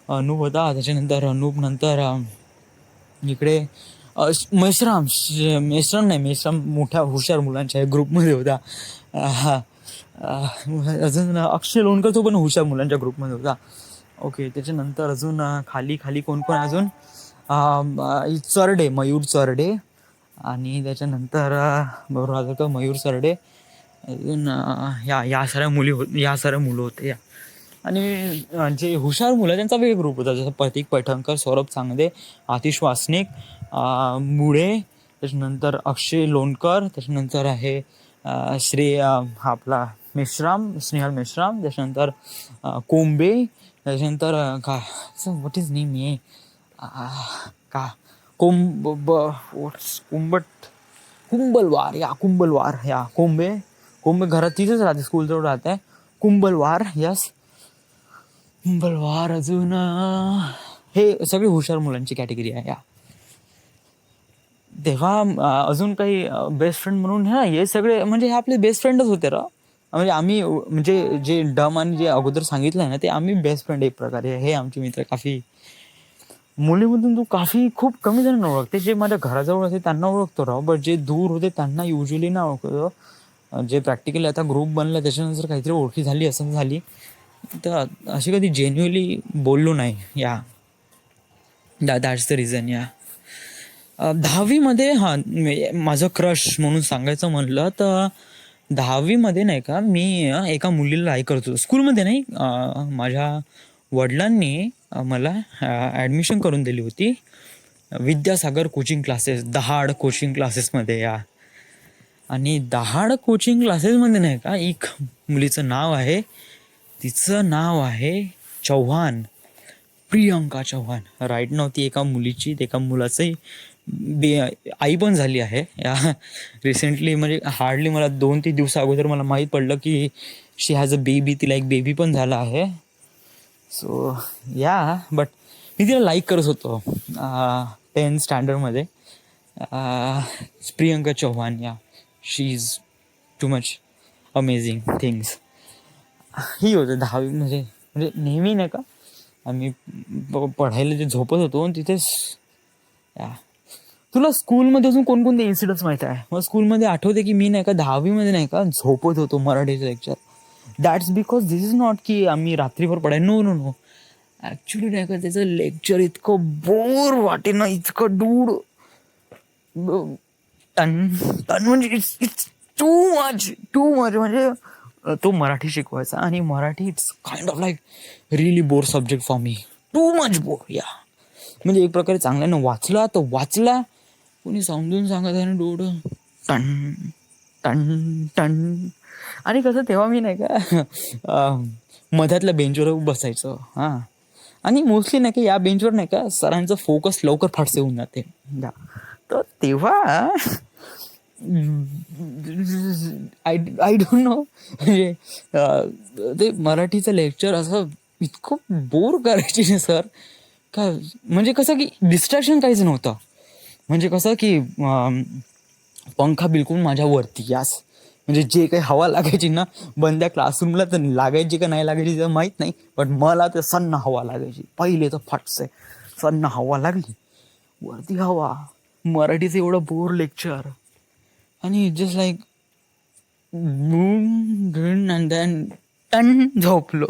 होता. त्याच्यानंतर अनूप नंतर इकडे मेश्राम मोठ्या हुशार मुलांच्या ग्रुपमध्ये होता. अजून अक्षय लोणकर, तो पण हुशार मुलांच्या ग्रुपमध्ये होता. ओके. त्याच्यानंतर अजून खाली कोण अजून चरडे, मयूर चरडे. आणि त्याच्यानंतर बरोबर का मयूर चरडे. अजून या साऱ्या मुलं होते. आणि जे हुशार मुलं त्यांचा वेगळा ग्रुप होता, जसं प्रतीक पैठणकर, सौरभ चांगदे, आतिश वासनिक, मुळे. त्याच्यानंतर अक्षय लोणकर. त्याच्यानंतर आहे आपला स्नेहल मेश्राम. त्याच्यानंतर कोंबे. त्याच्यानंतर व्हॉट इज नेम आहे कुंभलवार. कोंबे घरात तिथेच राहते, स्कूलजवळ राहते. कुंभलवार. यस, कुंभलवार. अजून हे सगळे हुशार मुलांची कॅटेगरी आहे. तेव्हा अजून काही बेस्ट फ्रेंड म्हणून हे सगळे म्हणजे हे आपले बेस्ट फ्रेंडच होते रा. म्हणजे आम्ही म्हणजे जे डम आणि जे अगोदर सांगितलं आहे ना, ते आम्ही बेस्ट फ्रेंड एक प्रकारे. हे आमचे मित्र काफी मुलीमधून खूप कमी जण ओळखते. जे माझ्या घराजवळ होते त्यांना ओळखतो राव, बट जे दूर होते त्यांना युजली ना ओळखतो. जे प्रॅक्टिकली आता ग्रुप बनला त्याच्यानंतर काहीतरी ओळखी झाली असं झाली, तर अशी कधी जेन्युअली बोललो नाही. That's the reason. 10वीमध्ये माझं क्रश म्हणून सांगायचं म्हणलं तर 10वीमध्ये नाही का, मी एका मुलीला लाईक करत होतो. स्कूलमध्ये नाही, माझ्या वडिलांनी मला ॲडमिशन करून दिली होती विद्यासागर कोचिंग क्लासेस, दहाड कोचिंग क्लासेसमध्ये. आणि दहाड कोचिंग क्लासेसमध्ये नाही का एक मुलीचं नाव आहे, तिचं नाव आहे चव्हाण, प्रियंका चव्हाण. राईट नाव ती एका मुलीची एका मुलाचंही आई पण झाली आहे या रिसेंटली. म्हणजे हार्डली मला 2-3 दिवस अगोदर मला माहीत पडलं की शी हॅज अ बेबी, तिला एक बेबी पण झाला आहे. सो या बट मी तिला लाईक करत होतो 10th स्टँडर्डमध्ये. Priyanka Chavan, yeah she is too much amazing things. ही होतं 10वी म्हणजे नेहमी नाही का आम्ही पढायला जे झोपत होतो आणि तिथेच. या तुला स्कूलमध्ये अजून कोणकोणते इन्सिडंट्स माहीत आहे? मग स्कूलमध्ये आठवते की मी नाही का 10वीमध्ये नाही का झोपत होतो मराठीचं lecture. That's because this is not की आम्ही रात्रीभर पडाय, नो नो नो. ॲक्च्युली नाही का त्याचं लेक्चर इतकं बोर वाटे ना, इतकं डूड टन टन म्हणजे इट्स टू मच म्हणजे तो मराठी शिकवायचा आणि Marathi it's kind of like really bore subject for me, too much bore. या म्हणजे एक प्रकारे चांगल्यानं वाचला तर वाचला, कोणी समजून सांगत आहे ना डोडं टन टन टन. आणि कसं तेव्हा मी नाही का मध्यातल्या बेंचवर बसायचं. हां, आणि मोस्टली नाही का या बेंचवर नाही का सरांचं फोकस लवकर फाटसे होऊन जाते. तर तेव्हा आय डोंट नो म्हणजे ते मराठीचं लेक्चर असं इतकं बोर करायचे ना सर का. म्हणजे कसं की डिस्ट्रॅक्शन काहीच नव्हतं. म्हणजे कसं की पंखा बिलकुल माझ्या वरती यास, म्हणजे जे काही हवा लागायची ना बंद्या क्लासरूमला तर लागायची का नाही लागायची तर माहीत नाही, पण मला तर सन्न हवा लागायची. पहिले तर फाटसे सन्न हवा लागली, वरती हवा. मराठीचं एवढं बोर लेक्चर आणि जस्ट लाईक अँड देन टन झोपलो.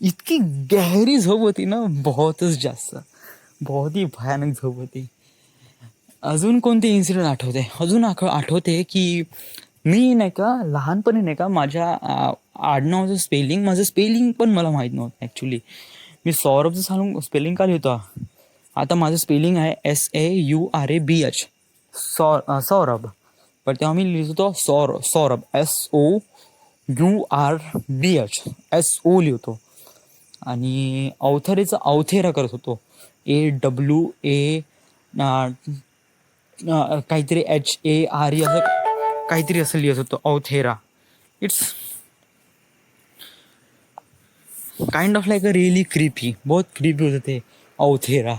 इतकी गहरी झोप होती ना, बहुतच जास्त, बहुत ही भयानक झोप होती. अजून कोणते इन्सिडेंट आठवते? अजून आठवते की मी नाही का लहानपणी नाही का माझ्या आडनावाचं स्पेलिंग, माझं स्पेलिंग पण मला माहीत नव्हतं ॲक्च्युली. मी सौरभचं सांगून स्पेलिंग का लिहितो. आता माझं स्पेलिंग आहे SAURABH, सौरभ. पण तेव्हा मी लिहितो सौरभ SOURBH, SO लिहितो. आणि अवथरेचं अवथेरा करत होतो, AWA काहीतरी HARE असं काहीतरी असं लिहित होतो, अवथेरा. It's kind of like a really creepy, बहुत क्रीपी होतं ते अवथेरा.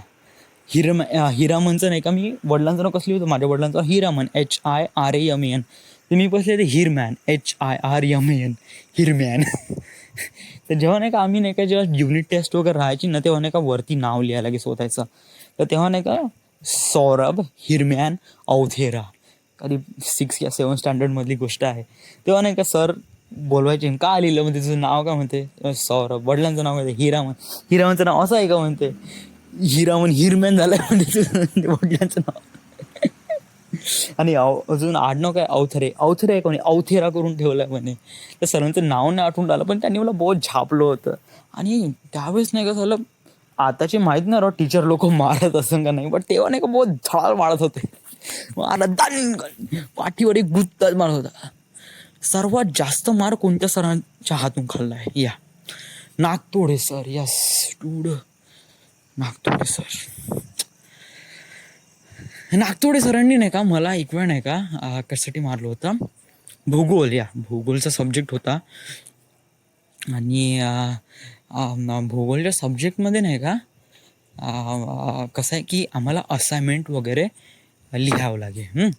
हिरामनचं नाही का मी वडिलांचं नाव कसं लिहितो, माझ्या वडिलांचं हिरामन HIRAMAN, तर मी बसले ते हिरमॅन HIRMAN, हिरमॅन. तर जेव्हा नाही का आम्ही नाही का जेव्हा युनिट टेस्ट वगैरे राहायची ना तेव्हा नाही का वरती नाव लिहायला की स्वतःचं, तर तेव्हा नाही का सौरभ हिरमॅन अवथेरा, कधी 6 या 7 स्टँडर्डमधली गोष्ट आहे. तेव्हा नाही का सर बोलवायचे, का लिहिलं म्हणते, तुझं नाव का म्हणते, सौरभ. वडिलांचं नाव म्हणते हिरामन, हिरामनचं नाव असं आहे का म्हणते, हिरामन हिरमॅन झालं म्हणते वडिलांचं नाव. आणि अजून आडनाव काय अवथरे, अवथरे आहे कोणी अवथेरा करून ठेवलं आहे म्हणे. तर सरांचं नाव नाही आठवून आलं, पण त्यांनी मला बहुत झापलं होतं. आणि त्यावेळेस नाही का झालं, आताचे माहीत नाही राव टीचर लोक मारत असं का नाही, पण तेव्हा नाही का बहुत झाड मारत होते. मला पाठीवर एक गुत्ताच मारत होता. सर्वात जास्त मार कोणत्या सरांच्या हातून खाल्ला आहे? Yeah Nagtode sir. Yes dude, Nagtode sir. Nagtode सरांनी नाही का मला एक वेळ नाही का कशासाठी मारलं होतं, भूगोल, या भूगोलचा सब्जेक्ट होता. आणि भूगोलच्या सब्जेक्टमध्ये नाही का कसं आहे की आम्हाला असाइनमेंट वगैरे लिहावं लागेल.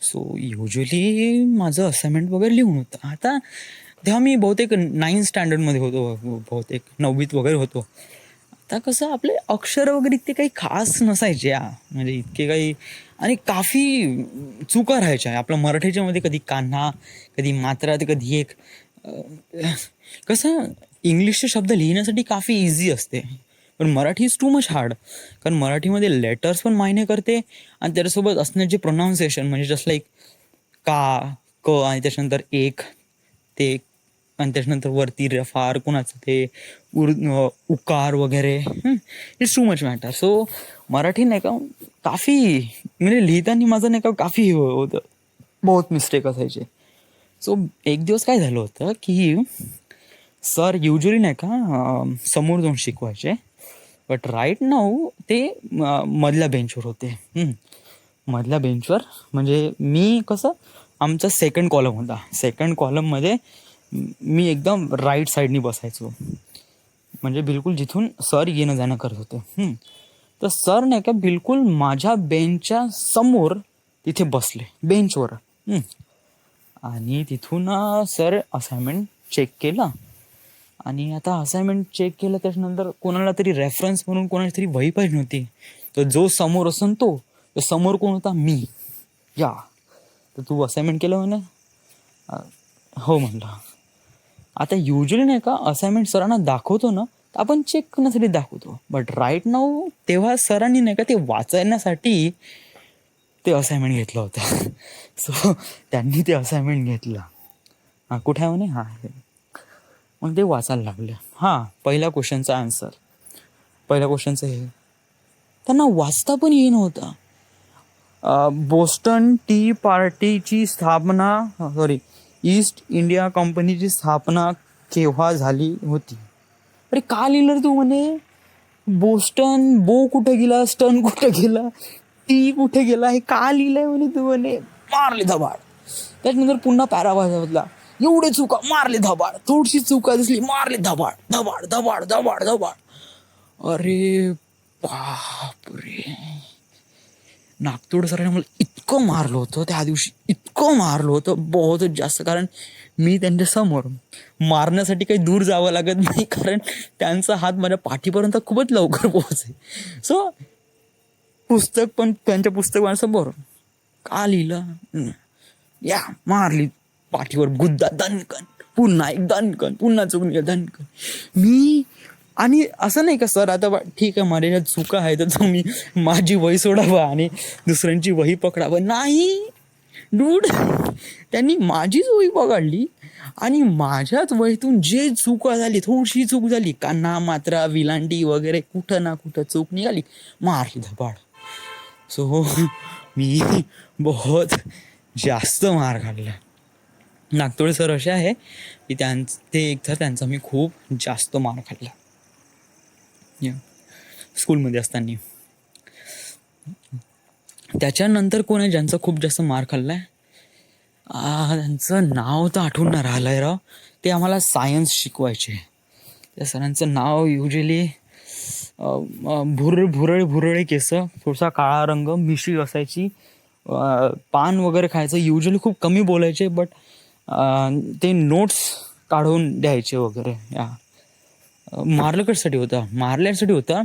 सो युजली माझं असाइनमेंट वगैरे लिहून होतं. आता तेव्हा मी बहुतेक 9th स्टँडर्डमध्ये होतो, बहुतेक 9वीत वगैरे होतो. आता कसं आपले अक्षर वगैरे इतके काही खास नसायचे, म्हणजे इतके काही, आणि काफी चुका राहायच्या आपल्या मराठीच्यामध्ये. कधी कान्हा, कधी मात्रा, कधी एक कसं इंग्लिशचे शब्द लिहिण्यासाठी काफी इझी असते, पण Marathi is too much hard. कारण मराठीमध्ये लेटर्स पण मायने करते आणि त्याच्यासोबत असण्याचे प्रोनाऊन्सिएशन, म्हणजे जस्ट लाईक का, क, आणि त्याच्यानंतर एक, ते, आणि त्याच्यानंतर वरती रफार कोणाचं ते उकार वगैरे, it's too much matter. So Marathi नाही का काफी म्हणजे लिहिताना माझं नाही का काफी होतं. बहुत मिस्टेक असायचे. सो एक दिवस काय झालं होतं की सर युजली नाही का समोर जाऊन शिकवायचे, बट राईट नाऊ ते मधल्या बेंचवर होते. मधल्या बेंचवर म्हणजे मी कसं, आमचा सेकंड कॉलम होता. सेकंड कॉलममध्ये मी एकदम राईट साईडनी बसायचो, म्हणजे बिलकुल जिथून सर येणं जाणं करत होते. तर सर नाही का बिलकुल माझ्या बेंचच्या समोर तिथे बसले बेंचवर. आणि तिथून सर असाइनमेंट चेक केला. आणि आता असाइनमेंट चेक केलं त्याच्यानंतर कोणाला तरी रेफरन्स म्हणून कोणाची तरी वही पाहिजे नव्हती. तर जो समोर असन तो समोर कोण होता, मी. या तर तू असाइनमेंट केलं म्हणे. हो म्हणलं. आता युजली नाही का असाइनमेंट सरांना दाखवतो ना, तर आपण चेक करण्यासाठी दाखवतो, बट राईट नाऊ तेव्हा सरांनी नाही का ते वाचण्यासाठी ते असाइनमेंट घेतलं होतं. सो त्यांनी ते असाइनमेंट घेतलं. कुठे आहे म्हणे. मग ते वाचायला लागले. पहिल्या क्वेश्चनचा आन्सर, पहिल्या क्वेश्चनचं हे त्यांना वाचता पण येई नव्हता. बोस्टन टी पार्टीची स्थापना, ईस्ट इंडिया कंपनीची स्थापना केव्हा झाली होती. अरे का लिहिलं तू म्हणे. बोस्टन, बो कुठे गेला, स्टन कुठे गेला, टी कुठे गेला, हे का लिहिलंय म्हणे तू म्हणे. मारले धबाड. त्याच्यानंतर पुन्हा पॅराग्राफला एवढे चुका, मारले धबाड. थोडीशी चुका दिसली, मारले धबाड धबाड धबाड धबाड धबाड. अरे बापरे. नागतोड सरांनी मला इतकं मारलं होतं त्या दिवशी, इतकं मारलं होतं, बहुतच जास्त. कारण मी त्यांच्या समोर, मारण्यासाठी काही दूर जावं लागत नाही, कारण त्यांचा हात माझ्या पाठीपर्यंत खूपच लवकर पोहोचे. सो पुस्तक पण त्यांच्या पुस्तक माझ्यासमोर. का लिहिलं, या मारली पाठीवर गुद्दा, दणकन, पुन्हा एक दणकन, पुन्हा चुकली दणकन. मी आणि असं नाही का सर आता ठीक आहे माझ्या चुका आहे तर तुम्ही माझी वही सोडावा आणि दुसऱ्यांची वही पकडावं. नाही डूड, त्यांनी माझीच वही पकडली आणि माझ्याच वहीतून जे चुका झाली, थोडीशी चूक झाली, कान्हा मात्रा विलांटी वगैरे कुठं ना कुठं चूक निघाली, मारली धबाड. सो मी बहुत जास्त मार खाल्ला. नागतोळे सर असे आहे की ते एक तर त्यांचा मी खूप जास्त मार खाल्ला स्कूलमध्ये असताना. त्याच्यानंतर कोण आहे ज्यांचा खूप जास्त मार खाल्लाय, त्यांचं नाव तर आठवून नाही राहिलंय राव. ते आम्हाला सायन्स शिकवायचे. त्या सरांचं नाव युजली भुरळे केस, थोडासा काळा रंग, मिशी असायची, पान वगैरे खायचं. युजली खूप कमी बोलायचे, बट ते नोट्स काढून द्यायचे वगैरे. मारलं कशासाठी होतं, मारल्यासाठी होता.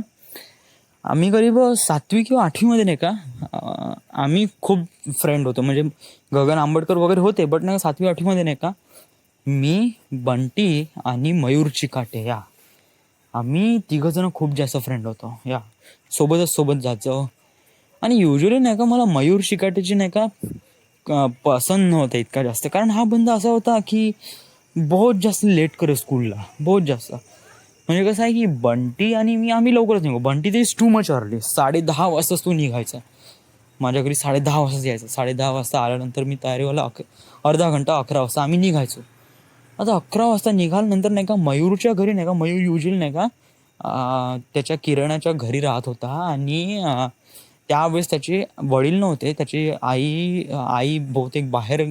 आम्ही करीब 7वी किंवा 8वीमध्ये नाही का आम्ही खूप फ्रेंड होतो, म्हणजे गगन आंबेडकर वगैरे होते, बट नाही 7वी 8वीमध्ये नाही का मी, बंटी आणि मयूर चिकाटे आम्ही तिघंजण खूप जास्त फ्रेंड होतो. सोबत जायचो. आणि युजली नाही का मला मयूर चिकाटेची नाही का पसंत नव्हतं इतका जास्त, कारण हा बंदा असा होता की बहुत जास्त लेट करे स्कूलला, बहुत जास्त. म्हणजे कसं आहे की बंटी आणि मी आम्ही लवकरच निघू. बंटी ते टू मच अर्ली, 10:30 वाजताच तो निघायचा. माझ्या घरी 10:30 वाजताच यायचं. 10:30 वाजता आल्यानंतर मी तयारीवाला अर्धा घंटा 11 वाजता आम्ही निघायचो. आता 11 वाजता निघाल्यानंतर नाही का मयूरच्या घरी नाही का, मयूर युजली नाही का त्याच्या किराणाच्या घरी राहत होता. आणि त्यावेळेस त्याचे वडील नव्हते, त्याची आई बहुतेक बाहेर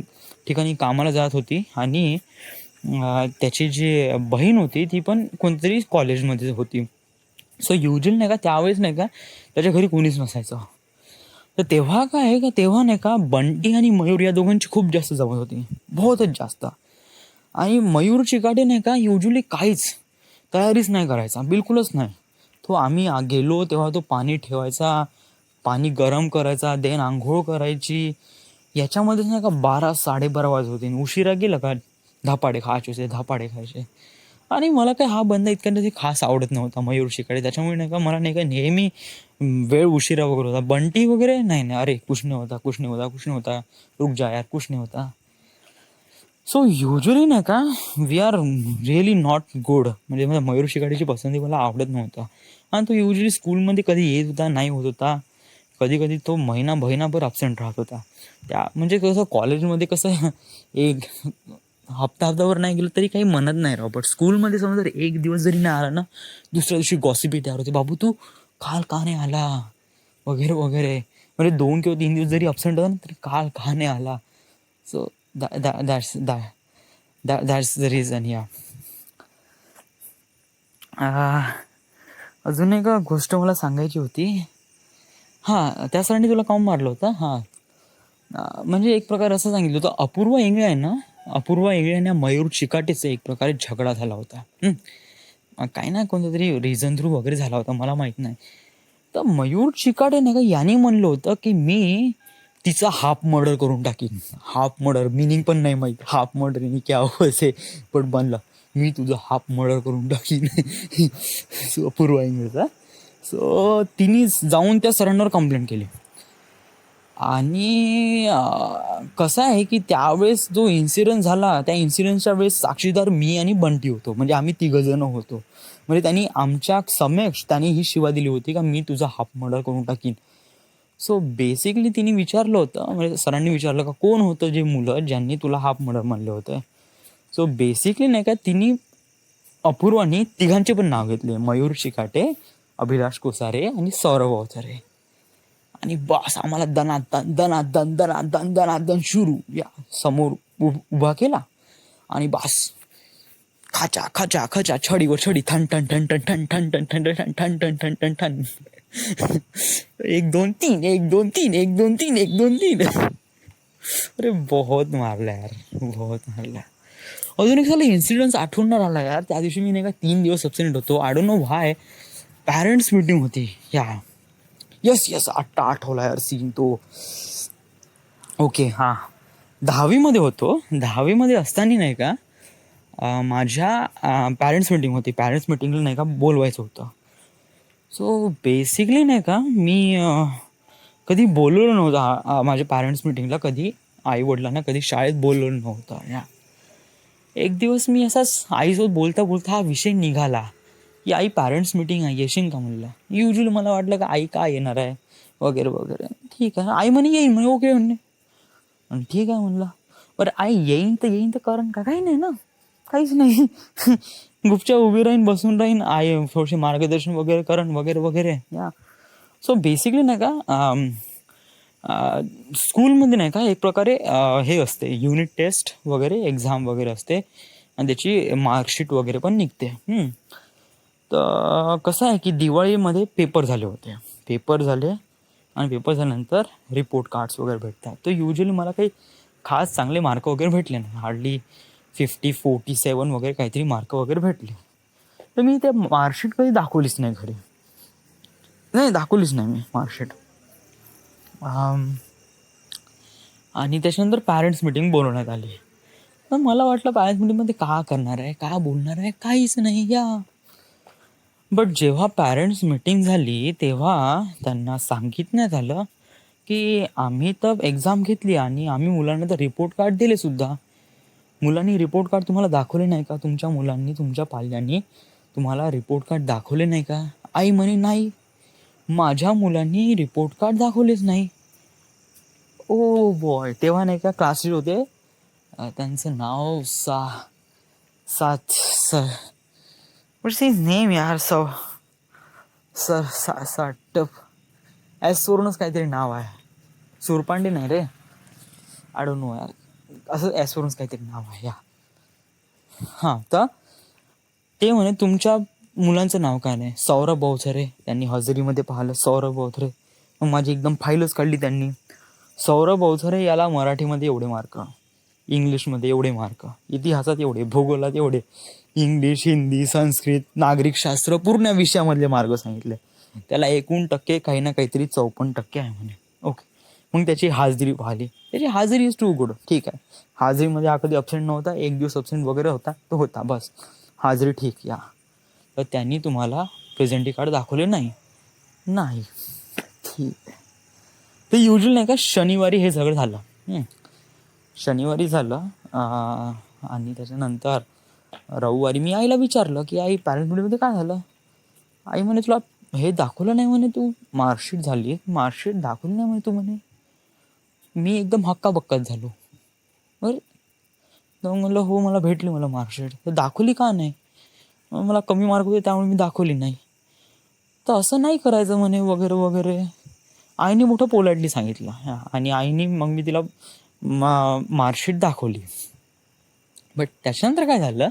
ठिकाणी कामाला जात होती. आणि त्याची जी बहीण होती ती पण कोणतरी कॉलेजमध्ये होती. सो युजली नाही का त्यावेळेस नाही का त्याच्या घरी कोणीच नसायचं. तर तेव्हा काय आहे का, तेव्हा नाही का बंटी आणि मयूर या दोघांची खूप जास्त जवळ होती, बहुतच जास्त. आणि मयूर चिकाटे नाही का युजली काहीच तयारीच नाही करायचा, बिलकुलच नाही. तो आम्ही गेलो तेव्हा तो पाणी ठेवायचा, पाणी गरम करायचा, देन आंघोळ करायची. याच्यामध्येच नाही का 12 12:30 वाजत होते. उशिरा गेलं का धपाडे खायचे. आणि मला काय हा बंदा इतक्या खास आवडत नव्हता मयूर चिकाटे. त्याच्यामुळे नाही का मला नाही का नेहमी वेळ उशिरा वगैरे होता. बंटी वगैरे नाही, अरे कुछ नहीं होता, रुक जा यार, कुछ नहीं होता. सो युजली नाही का we are really not good. म्हणजे मला मयूर चिकाटेची पसंती मला आवडत नव्हता. आणि तो युजली स्कूलमध्ये कधी येत होता, नाही होत होता, कधी कधी तो महिनाभर ॲब्सेंट राहत होता. त्या म्हणजे कसं कॉलेजमध्ये कसं एक हप्ताभर नाही गेलं तरी काही म्हणत नाही राव, बट स्कूलमध्ये समजा जर एक दिवस जरी नाही आला ना, दुसऱ्या दिवशी गॉसिपी तयार होते, बाबू तू काल का नाही आला वगैरे वगैरे. म्हणजे 2 किंवा 3 दिवस जरी ॲब्सेंट होता ना तरी काल का नाही आला. So that's the reason. या अजून एक गोष्ट मला सांगायची होती. हां, त्या सरांनी तुला काऊन मारलं होतं. म्हणजे एक प्रकार असं सांगितलं होतं, अपूर्वा इंगळे आहे ना, अपूर्वा इंगळे आणि मयूर चिकाटेचा एक प्रकारे झगडा झाला होता. काय ना कोणतं तरी रिझन थ्रू वगैरे झाला होता, मला माहीत नाही. तर मयूर चिकाटे नाही का याने म्हणलं होतं की मी तिचा हाफ मर्डर करून टाकीन. हाफ मर्डर मिनिंग पण नाही माहीत, हाफ मर्डर यानी क्या असे, पण बनलं मी तुझं हाफ मर्डर करून टाकीन. अपूर्वा इंगळेचा. सो तिने जाऊन त्या सरांवर कंप्लेंट केली. आणि कसं आहे की त्यावेळेस जो इन्सिडेंट झाला, त्या इन्सिडेंटच्या वेळेस साक्षीदार मी आणि बंटी होतो, म्हणजे आम्ही 3 जण होतो. म्हणजे त्यांनी आमच्या समक्ष त्यांनी ही शिवा दिली होती का मी तुझा हाफ मर्डर करून टाकीन. सो बेसिकली तिने विचारलं होतं, म्हणजे सरांनी विचारलं का कोण होतं जे मुलं ज्यांनी तुला हाफ मर्डर म्हणले होते. सो बेसिकली नाही का तिने अपूर्वानी तिघांचे पण नाव घेतले, मयूर चिकाटे, अभिलाष कोसारे आणि सौरभ अवचरे. आणि बस आम्हाला दनादन दनादन दनादन दनादन सुरू या समोर उभा केला आणि बस खाचा खाचा खाचा छडीवर छडी ठण ठण ठण ठण ठण ठण ठण ठण ठण ठण ठण ठण ठण ठण. 1 2 3 1 2 3 1 2 3 1 2 3. अरे बहुत मारला यार, बहुत मारला. अजून एक साला इन्सिडेंट आठवून नाही राहिला यार. त्या दिवशी मी नाही का 3 दिवस ॲब्सेंट होतो. I don't know why. Parents meeting होती. यस आत्ता आठवला यार सीन तो. ओके, 10वीमध्ये होतो. 10वीमध्ये असताना नाही का माझ्या पॅरेंट्स मीटिंग होती. पॅरेंट्स मीटिंगला नाही का बोलवायचं होतं. सो बेसिकली नाही का मी कधी बोलवलं नव्हतं माझ्या पॅरेंट्स मीटिंगला, कधी आईवडिलांना कधी शाळेत बोलवलं नव्हतं. एक दिवस मी असाच आईसोबत बोलता बोलता हा विषय निघाला की आई पॅरेंट्स मीटिंग आहे, येशील का म्हणलं. युजली मला वाटलं का आई का येणार आहे वगैरे वगैरे. ठीक आहे, आई म्हणे येईन, म्हणे ओके म्हणणे. आणि ठीक आहे म्हणलं. बरं आई येईन तर कारण का काही नाही ना, काहीच नाही. गुपच्या उभी राहीन, बसून राहीन, आई थोडीशी मार्गदर्शन वगैरे करण वगैरे वगैरे. सो बेसिकली नाही का स्कूलमध्ये नाही का एक प्रकारे हे असते, युनिट टेस्ट वगैरे एक्झाम वगैरे असते आणि त्याची मार्कशीट वगैरे पण निघते. तर कसं आहे की दिवाळीमध्ये पेपर झाले होते. पेपर झाले आणि पेपर झाल्यानंतर रिपोर्ट कार्ड्स वगैरे भेटतात. तर युजली मला काही खास चांगले मार्क वगैरे भेटले नाही. हार्डली 47 वगैरे काहीतरी मार्क वगैरे भेटले. तर मी ते मार्कशीट कधी दाखवलीच नाही घरी. दाखवलीच नाही मी मार्कशीट. आणि त्याच्यानंतर पॅरेंट्स मीटिंग बोलवण्यात आली. तर मला वाटलं पॅरेंट्स मीटिंगमध्ये का करणार आहे, का बोलणार आहे, काहीच नाही बट जेव्हा पॅरेंट्स मीटिंग झाली तेव्हा त्यांना सांगितण्यात आलं की आम्ही तर एक्झाम घेतली आणि आम्ही मुलांना तर रिपोर्ट कार्ड दिले सुद्धा. मुलांनी रिपोर्ट कार्ड तुम्हाला दाखवले नाही का, तुमच्या मुलांनी तुमच्या पाल्यांनी तुम्हाला रिपोर्ट कार्ड दाखवले नाही का. आई म्हणे नाही, माझ्या मुलांनी रिपोर्ट कार्ड दाखवलेच नाही. ओ बॉय, तेव्हा नाही का क्लासेस होते, त्यांचं नाव सात सर, व्हॉट्स हिज नेम यार, साटप एस वरूनच काहीतरी नाव आहे. सुरपांडे नाही रे, आय डोंट नो यार, असं एस वरूनच काहीतरी नाव आहे. तर ते म्हणे तुमच्या मुलांचं नाव काय नाही. सौरभ अवचरे, त्यांनी हजेरीमध्ये पाहिलं सौरभ अवचरे. मग माझी एकदम फाईलच काढली त्यांनी. सौरभ अवचरे याला मराठीमध्ये एवढे मार्क, इंग्लिशमध्ये एवढे मार्क, इतिहासात एवढे, भूगोलात एवढे, इंग्लिश, हिंदी, संस्कृत, नागरिकशास्त्र पूर्ण विषयामधले मार्क सांगितले. त्याला 1% काही ना काहीतरी 54% आहे म्हणे. ओके, मग त्याची हाजरी पाहिली. त्याची हाजरी इज टू गुड. ठीक आहे, हाजरीमध्ये हा कधी ॲब्सेंट नव्हता, 1 दिवस ॲब्सेंट वगैरे होता तो होता, बस हाजरी ठीक. तर त्यांनी तुम्हाला प्रेझेंटी कार्ड दाखवले नाही. ठीक आहे. ते युजली नाही का शनिवारी हे सगळं झालं. शनिवारी झालं आणि त्याच्यानंतर रविवारी मी आईला विचारलं की आई पॅरेंट्स मीटिंगमध्ये काय झालं. आई म्हणे तुला हे दाखवलं नाही म्हणे तू, मार्कशीट झाली, मार्कशीट दाखवली नाही म्हणे तू म्हणे. मी एकदम हक्काबक्काच झालो. अरे तर म्हणलं हो मला भेटली मला मार्कशीट, तर दाखवली का नाही. मला कमी मार्क होते त्यामुळे मी दाखवली नाही. तर असं नाही करायचं म्हणे वगैरे वगैरे. आईने मोठं पोलाइटली सांगितलं. आणि आईने मग मी तिला मार्कशीट दाखवली. बट त्याच्यानंतर काय झालं,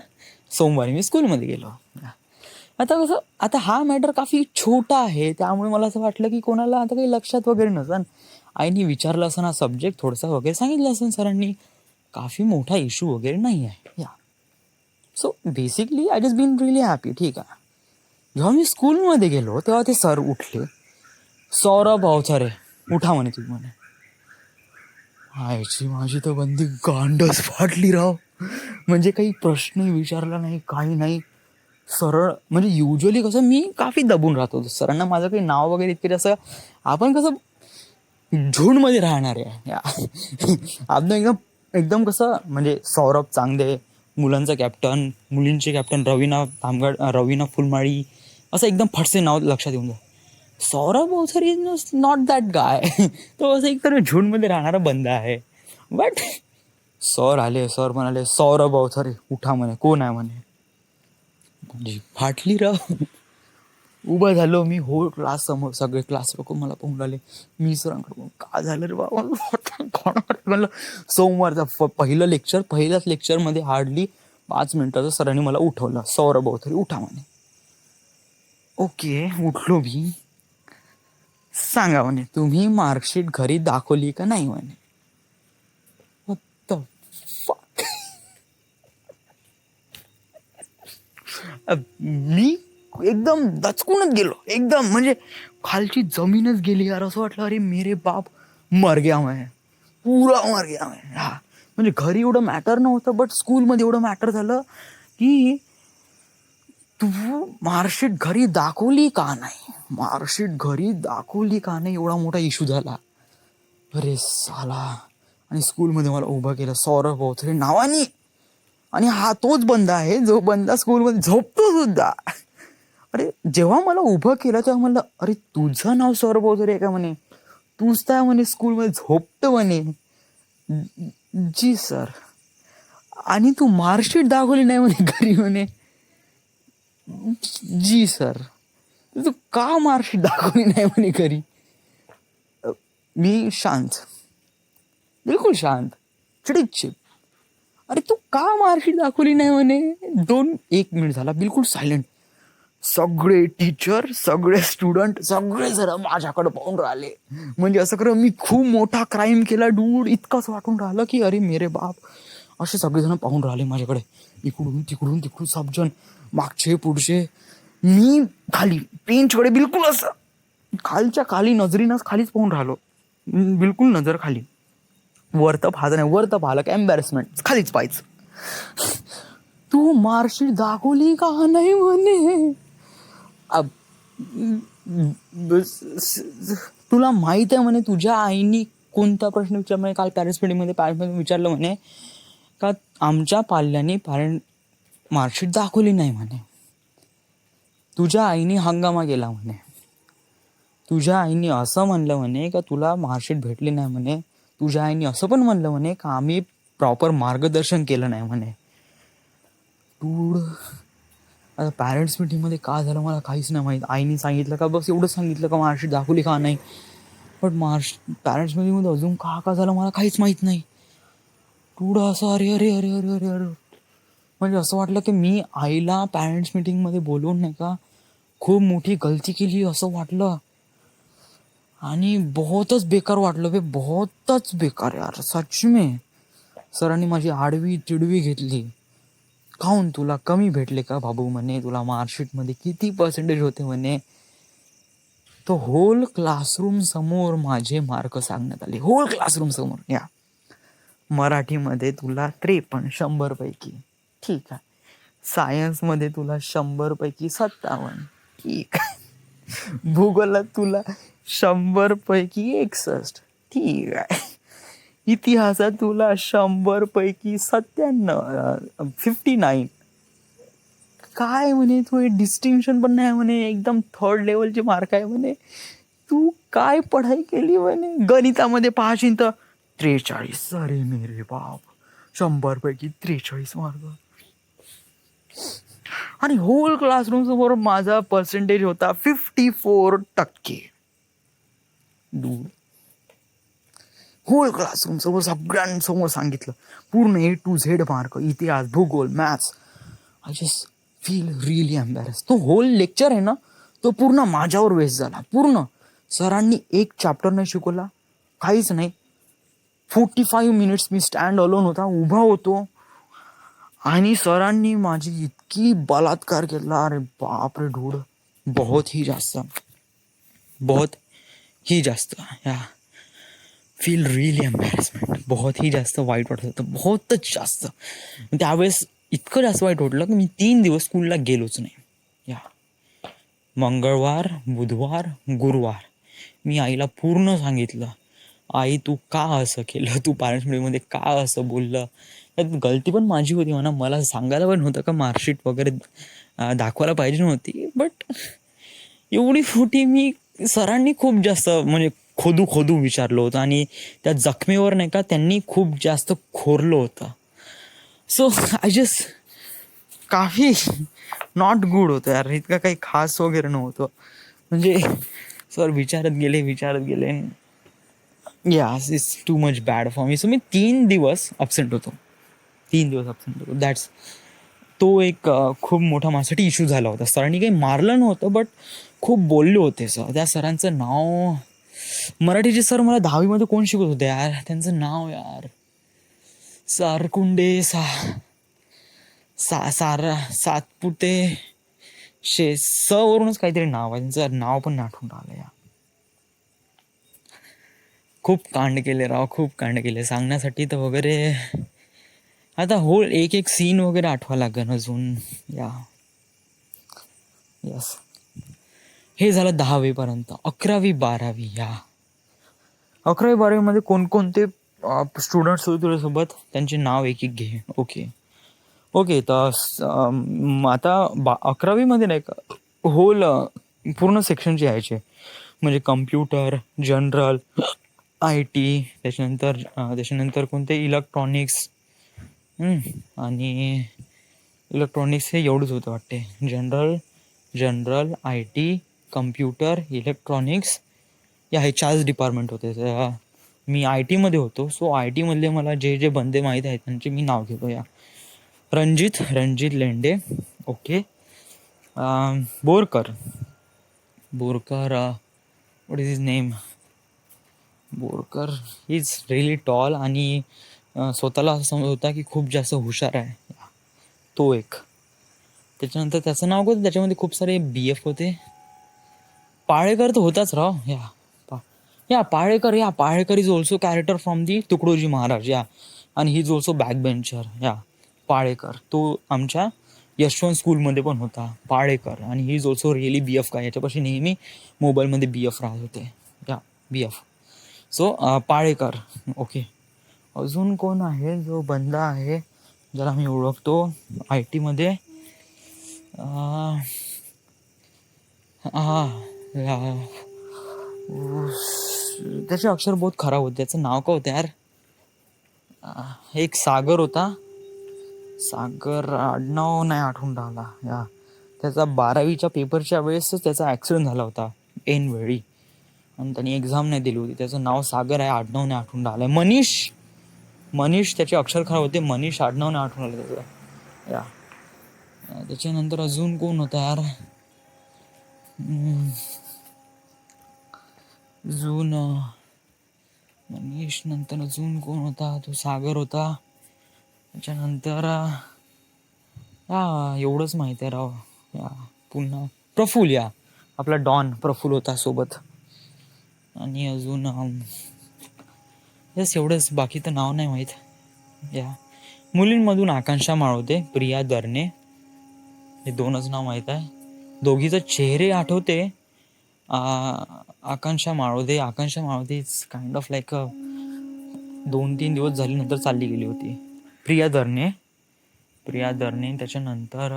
सोमवारी मी स्कूलमध्ये गेलो. आता कसं, आता हा मॅटर काफी छोटा आहे त्यामुळे मला असं वाटलं की कोणाला आता काही लक्षात वगैरे नसन. आईने विचारलं असं हा सब्जेक्ट थोडंसं वगैरे सांगितलं असेल सरांनी, काफी मोठा इश्यू वगैरे नाही आहे. Yeah so basically I just been really happy. ठीक आहे. जेव्हा मी स्कूलमध्ये गेलो तेव्हा ते सर उठले. सौरभ अवथरे उठा म्हणे तुम्ही म्हणे. आयची माझी तर बंदी गांडच फाटली राव. म्हणजे काही प्रश्न विचारला नाही, काही नाही, सरळ. म्हणजे युजली कसं मी काफी दबून राहतो सरांना माझं काही नाव वगैरे इतके असं, आपण कसं झुंडमध्ये राहणार आहे. आपण एकदम एकदम कसं, म्हणजे सौरभ चांगदे मुलांचा कॅप्टन, मुलींचे कॅप्टन रवीना तामगड, रवीना फुलमाळी, असं एकदम फटसे नाव लक्षात येऊन जाईल. सौरभ अवसर इज नॉट दॅट गाय. तो असं एक तर झुंडमध्ये राहणारा बंदा आहे. बट सर आले, सर म्हणाले सौरभ अवसरे उठा म्हणे. कोण आहे म्हणे. म्हणजे फाटली राव. उभा झालो मी, हो क्लास समोर सगळे क्लास लोक मला पाहून राहिले. मी सरांकडे का झालं रे बाबा. म्हणलं सोमवारचा पहिलं लेक्चर, पहिल्याच लेक्चरमध्ये हार्डली 5 मिनिटाचं सरांनी मला उठवलं. सौरभ अवथरे उठा म्हणे. ओके उठलो मी. सांगा म्हणे तुम्ही मार्कशीट घरी दाखवली का नाही म्हणे. What the fuck? मी एकदम दचकूनच गेलो. एकदम म्हणजे खालची जमीनच गेली यार. असं वाटलं अरे मेरे बाप मर गया मैं, पुरा मर गया मैं. हा म्हणजे घरी एवढं मॅटर नव्हतं, बट स्कूलमध्ये एवढं मॅटर झालं की तू मार्कशीट घरी दाखवली का नाही, मार्कशीट घरी दाखवली का नाही, एवढा मोठा इश्यू झाला. अरे साला. आणि स्कूलमध्ये मला उभं केलं सौरभ अवथरे नावानी. आणि हा तोच बंदा आहे जो बंदा स्कूलमध्ये झोपतो सुद्धा. अरे जेव्हा मला उभं केलं तेव्हा म्हणलं अरे तुझं नाव सौरभ अवथरे आहे का म्हणे. तूच त्या म्हणे स्कूलमध्ये झोपतो म्हणे. जी सर. आणि तू मार्कशीट दाखवली नाही म्हणे घरी म्हणे. जी सर. तू का मार्कशीट दाखवली नाही म्हणे घरी. मी शांत, बिलकुल शांत, चिडीचिप. अरे तू का मार्कशीट दाखवली नाही म्हणे. 1 मिनिट झाला बिलकुल सायलेंट. सगळे टीचर, सगळे स्टुडंट, सगळे जरा माझ्याकडे पाहून राहिले. म्हणजे असं खरं मी खूप मोठा क्राईम केला डूड इतकंच वाटून राहिलं की अरे मेरे बाप. असे सगळेजण पाहून राहिले माझ्याकडे, इकडून तिकडून तिकडून सबजण, मागचे पुढचे. मी खाली पेंचकडे बिलकुल असं खालच्या खाली नजरीनंच खालीच पाहून राहिलो. बिलकुल नजर खाली. वर तर पाहत नाही, वर तर पाहिलं का एम्बॅरेसमेंट, खालीच पाहायचं. तू मार्कशीट दाखवली का नाही म्हणे. तुला माहित आहे म्हणे तुझ्या आईनी कोणता प्रश्न विचारला म्हणे काल पॅरेंट्स मीटिंगमध्ये विचारलं म्हणे का आमच्या पाल्याने मार्कशीट दाखवली नाही म्हणे. तुझ्या आईने हंगामा केला म्हणे. तुझ्या आईने असं म्हणलं म्हणे का तुला मार्कशीट भेटली नाही म्हणे. तुझ्या आईने असं पण म्हणलं म्हणे का आम्ही प्रॉपर मार्गदर्शन केलं नाही म्हणे. तू आता पॅरेंट्स मीटिंगमध्ये का झालं मला काहीच नाही माहीत. आईने सांगितलं का बस एवढंच सांगितलं का मार्कशीट दाखवली का नाही. बट पॅरेंट्स मीटिंगमध्ये अजून का झालं मला काहीच माहीत नाही. थोडं असं अरे अरे अरे अरे अरे अरे म्हणजे असं वाटलं की मी आईला पॅरेंट्स मीटिंगमध्ये बोलवून नाही का खूप मोठी गलती केली असं वाटलं. आणि बहुतच बेकार वाटलं बे, बहुतच बेकार यार सच में. सरांनी माझी आडवी तिडवी घेतली. काहून तुला कमी भेटले का बाबू म्हणे, तुला मार्कशीटमध्ये किती पर्सेंटेज होते म्हणे. तो होल क्लासरूम समोर माझे मार्क सांगण्यात आले. होल क्लासरूम समोर. या मराठीमध्ये तुला 53 100 पैकी, ठीक आहे. सायन्समध्ये तुला 100 पैकी 57, ठीक आहे. भूगोलात तुला 100 पैकी 61, ठीक आहे. इतिहासात तुला 100 पैकी 97, 59. काय म्हणे तू डिस्टिंक्शन पण नाही म्हणे, एकदम 3rd लेवलचे मार्क आहे म्हणे, तू काय पढाई केली म्हणे, गणितामध्ये पाहाशील तर 43. अरे मेरे बाप, 100 पैकी 43 मार्क. आणि होल क्लासरूम समोर माझा पर्सेंटेज होता 54%. दूर होल क्लासरूम समोर सगळ्यांसमोर सांगितलं, पूर्ण A to Z मार्क, इतिहास, भूगोल, maths. I just feel really embarrass. तो होल लेक्चर आहे ना, तो पूर्ण माझ्यावर वेस्ट झाला. पूर्ण सरांनी एक चॅप्टर नाही शिकवला, काहीच नाही. 45 मिनिट्स मी स्टँड अलोन होता, उभा होतो, आणि सरांनी माझी इतकी बलात्कार केला. अरे बापरे ढूड, बहुत ही जास्त, बहुत ही जास्त. या फील रिअली एम्बॅरेसमेंट. बहुत ही जास्त वाईट वाटत होतं, बहुतच जास्त. त्यावेळेस इतकं जास्त वाईट वाटलं की मी 3 दिवस स्कूलला गेलोच नाही. या मंगळवार, बुधवार, गुरुवार मी आईला पूर्ण सांगितलं, आई तू का असं केलं, तू पॅरेंट्स मीटिंगमध्ये का असं बोललं. त्यात गलती पण माझी होती म्हणा, मला सांगायला पण नव्हतं का, मार्कशीट वगैरे दाखवायला पाहिजे नव्हती. बट एवढी खोटी मी, सरांनी खूप जास्त म्हणजे खोदू विचारलं होतं, आणि त्या जखमेवर नाही का त्यांनी खूप जास्त खोरलं होतं. So I just coffee not good होतं यार, इतकं काही खास वगैरे नव्हतं. म्हणजे सर विचारत गेले. Yes it's too much bad for me. So मी 3 दिवस अब्सेंट होतो. दॅट्स, तो एक खूप मोठा माझ्यासाठी इश्यू झाला होता. सरांनी काही मारलं नव्हतं, बट खूप बोलले होते सर. त्या सरांचं नाव, मराठीचे सर मला 10वी कोण शिकवत होते यार, त्यांचं नाव यार, सारकुंडे सातपुते स वरूनच काहीतरी नाव आहे त्यांचं, नाव पण नाही आठवून राहिलं यार. खूप कांड केले राव, खूप कांड केले. सांगण्यासाठी तर वगैरे आता होल एक सीन वगैरे आठवा लागेल अजून. या यस, हे झालं 10वी पर्यंत. 11वी 12वी, या 11वी 12वी मध्ये कोणकोणते स्टुडंट्स होते तुझ्यासोबत, त्यांचे नाव एक घे. ओके तर आता 11वी मध्ये नाही का, होल पूर्ण सेक्शनचे यायचे, म्हणजे कम्प्युटर, जनरल, IT, त्याच्यानंतर कोणते इलेक्ट्रॉनिक्स, आणि इलेक्ट्रॉनिक्स हे एवढंच होतं वाटते. जनरल, IT, कम्प्युटर, इलेक्ट्रॉनिक्स, या हे 4 डिपार्टमेंट होते. मी IT मध्ये होतो. सो IT मधले मला जे बंदे माहीत आहेत त्यांचे मी नाव घेतो. Yeah Ranjit Lende, okay. Borkar, what is his name, Borkar is really tall, आणि स्वतःला असं समजत होता की खूप जास्त हुशार आहे. तो एक. त्याच्यानंतर त्याचं नाव होतं, त्याच्यामध्ये खूप सारे BF होते. पाळेकर तर होताच राव. Palekar is also character from the Tukdoji Maharaj. Yeah आणि he is also back bencher. Yeah Palekar, तो आमच्या यशवंत स्कूलमध्ये पण होता पाळेकर, आणि he is also really BF काय. याच्यापाशी नेहमी मोबाईलमध्ये BF राहत होते. या BF. So Palekar, okay. अजून कोण आहे जो बंदा आहे ज्याला मी ओळखतो IT मध्ये, त्याचे अक्षर बहुत खराब होते. त्याचं नाव काय होतं यार, एक सागर होता, सागर, आडनाव नाही आठवून राहिला. या त्याचा 12वीच्या पेपरच्या वेळेसच त्याचा ॲक्सिडेंट झाला होता ऐनवेळी, आणि त्यांनी एक्झाम नाही दिली होती. त्याचं नाव सागर आहे, आडनाव नाही आठवून राहिलं. मनीष त्याचे अक्षर खराब होते. मनीष, आडनाव नाही आठवून राहिलं त्याचं. या त्याच्यानंतर अजून कोण होता यार, अजून मनीष नंतर अजून कोण होता, तो सागर होता. त्याच्यानंतर एवढंच माहिती आहे राव. या पुन्हा प्रफुल, या आपला डॉन प्रफुल होता सोबत. आणि अजून यस एवढंच, बाकी तर नाव नाही माहीत. या मुलींमधून आकांक्षा माळवते, प्रिया दरणे, हे 2च नाव माहीत आहे. दोघीचे चेहरे आठवते. आकांक्षा माळवते इट्स काइंड ऑफ लाईक 2-3 दिवस झाली, नंतर चालली गेली होती. प्रिया दरणे. त्याच्यानंतर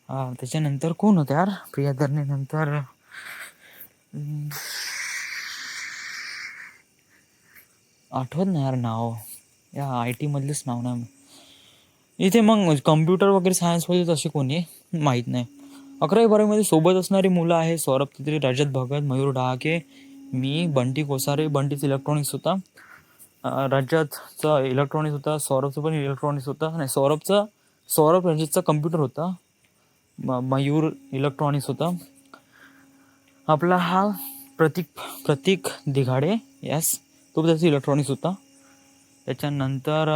त्याच्यानंतर कोण होतं यार प्रियदर्शनी नंतर? आठवत नाही यार नाव, या IT मधलेच नाव नाही इथे. मग कम्प्युटर वगैरे सायन्समध्ये तसे कोणी माहीत नाही. 11वी-12वीमध्ये सोबत असणारी मुलं आहे: सौरभ तित्री, रजत भगत, मयूर डहाके, मी, बंटी कोसारे. बंटीच इलेक्ट्रॉनिक्स होता, रजतचा इलेक्ट्रॉनिक्स होता, सौरभचं पण इलेक्ट्रॉनिक्स होता. नाही, सौरभ रजतचा कम्प्युटर होता, मयूर इलेक्ट्रॉनिक्स होता. आपला हा प्रतीक दिघाडे, यस, तो त्याचा इलेक्ट्रॉनिक्स होता. त्याच्यानंतर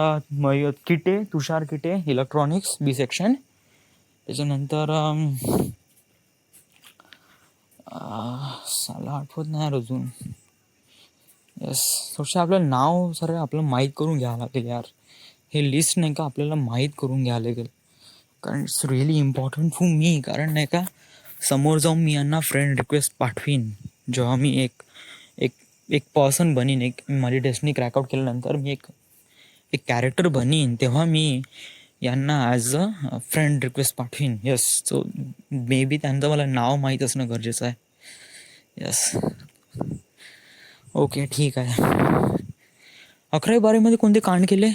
तुषार किटे, इलेक्ट्रॉनिक्स बी सेक्शन. त्याच्यानंतर साला आठवत नाही अजून. यस, थोडंसं आपलं नाव सर आपलं माहीत करून घ्यावं लागेल यार. हे लिस्ट नाही का आपल्याला माहीत करून घ्यावं लागेल, कारण it's really important for me. कारण नाही का समोर जाऊन मी यांना फ्रेंड रिक्वेस्ट पाठवीन, जेव्हा मी एक एक एक पर्सन बनीन, एक माझी डेस्टिनी क्रॅकआउट केल्यानंतर मी एक कॅरेक्टर बनीन, तेव्हा मी यांना ॲज अ फ्रेंड रिक्वेस्ट पाठवीन. यस, सो मे बी त्यांचं मला नाव माहीत असणं गरजेचं आहे. यस, ओके, ठीक आहे. 11वी-12वीमध्ये कोणते कांड केले?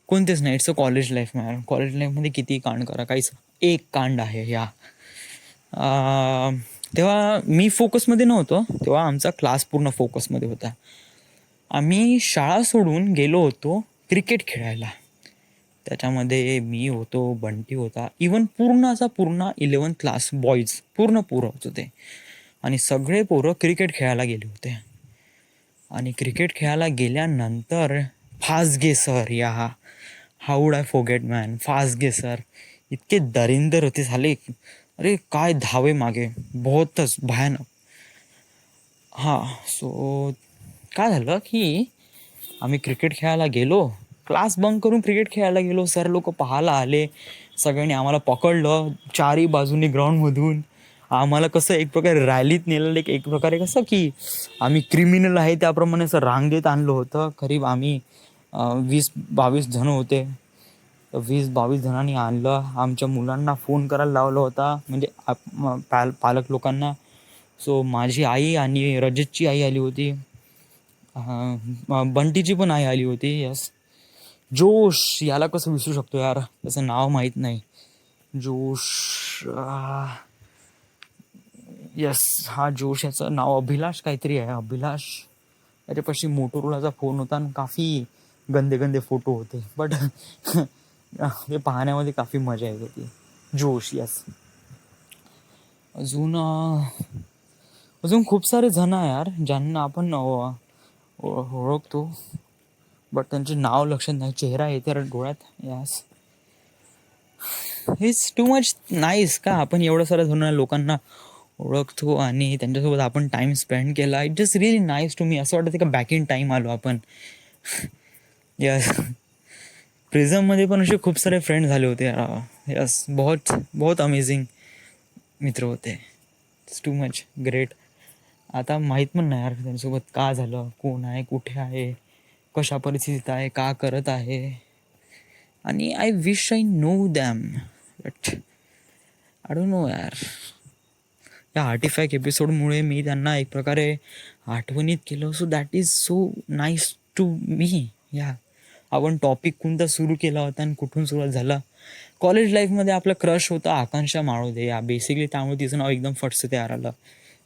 कोणतेच नाही. It's a college life man. College लाईफमध्ये किती कांड करा, काहीच. एक कांड आहे या. तेव्हा मी फोकसमध्ये नव्हतो, तेव्हा आमचा क्लास पूर्ण फोकसमध्ये होता. आम्ही शाळा सोडून गेलो होतो क्रिकेट खेळायला. त्याच्यामध्ये मी होतो, बंटी होता, इवन पूर्ण 11th क्लास बॉईज पूर्ण पोरं होते ते. आणि सगळे पोरं क्रिकेट खेळायला गेले होते. आणि क्रिकेट खेळायला गेल्यानंतर Phasge sir, how would I forget man, Phasge sir इतके दरिंदर होते झाले. अरे काय धावे मागे, बहुतच भयानक. सो काय झालं की आम्ही क्रिकेट खेळायला गेलो, क्लास बंक करून क्रिकेट खेळायला गेलो. सर लोक पाहायला आले, सगळ्यांनी आम्हाला पकडलं चारही बाजूनी ग्राउंडमधून. आम्हाला कसं एक प्रकारे रॅलीत नेलेलं, एक प्रकारे कसं की आम्ही क्रिमिनल आहे त्याप्रमाणे असं रांगेत आणलं होतं. करीब आम्ही 20-22 जण होते. 20-22 जणांनी आणलं. आमच्या मुलांना फोन करायला लावला होता, म्हणजे पालक लोकांना. सो माझी आई आणि रजतची आई आली होती, बंटीची पण आई आली होती. यस, जोश, याला कसं विसरू शकतो यार, त्याचं नाव माहीत नाही. जोश, यस, हा जोश, याचं नाव अभिलाष काहीतरी आहे. अभिलाष, त्याच्यापाशी मोटोरोलाचा फोन होता आणि काफी गंदे फोटो होते, बट ते पाहण्यामध्ये काफी मजा येत होती. जोश, यस. अजून खूप सारे जण आहे यार ज्यांना आपण ओळखतो, बट त्यांचे नाव लक्षात नाही, चेहरा येते डोळ्यात. Yes, it's too much nice का आपण एवढं साऱ्या जण लोकांना ओळखतो आणि त्यांच्यासोबत आपण टाइम स्पेंड केला. It just really nice to me. असं वाटतं का बॅक इन टाईम आलो आपण. यस, प्रिझममध्ये पण असे खूप सारे फ्रेंड झाले होते. यस, बहुत अमेझिंग मित्र होते. It's too much great. आता माहीत पण नाही यार त्यांच्यासोबत का झालं, कोण आहे, कुठे आहे, कशा परिस्थितीत आहे, का करत आहे. आणि I wish I know them, but I don't know यार. या आर्टिफॅक्ट एपिसोडमुळे मी त्यांना एक प्रकारे आठवणीत केलं. So that is so nice to me. Yeah आपण टॉपिक कोणता सुरू केला होता आणि कुठून सुरुवात झाला. कॉलेज लाईफमध्ये आपला क्रश होता आकांक्षा माळोदे, या बेसिकली, त्यामुळे तिचं नाव एकदम फटचं तयार आलं.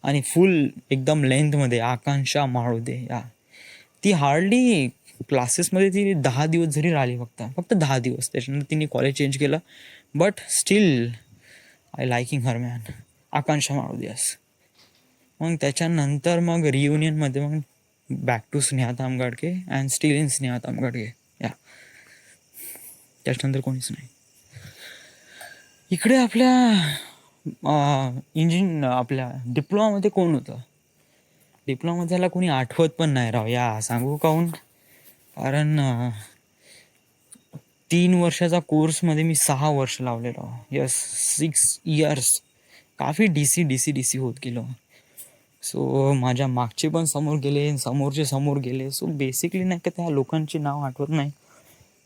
आणि फुल एकदम लेंथमध्ये आकांक्षा माळोदे. या ती हार्डली क्लासेसमध्ये ती 10 दिवस जरी राहिली, फक्त 10 दिवस. त्याच्यानंतर तिने कॉलेज चेंज केलं, but still I liking her man, Akanksha Malodias. मग त्याच्यानंतर मग रियुनियनमध्ये मग back to Sneha Tamgadke and still in Sneha Tamgadke. Yeah त्याच्यानंतर कोणीच नाही. इकडे आपल्या आपल्या डिप्लोमामध्ये कोण होतं? डिप्लोमामध्ये त्याला कोणी आठवत पण नाही राव. या सांगू काहून? कारण 3 वर्षाचा कोर्समध्ये मी 6 वर्ष लावले राव. Yes, 6 years. काफी डी सी होत गेलो. सो माझ्या मागचे पण समोर गेले, समोरचे समोर गेले. सो बेसिकली नाही का त्या लोकांची नाव आठवत नाही,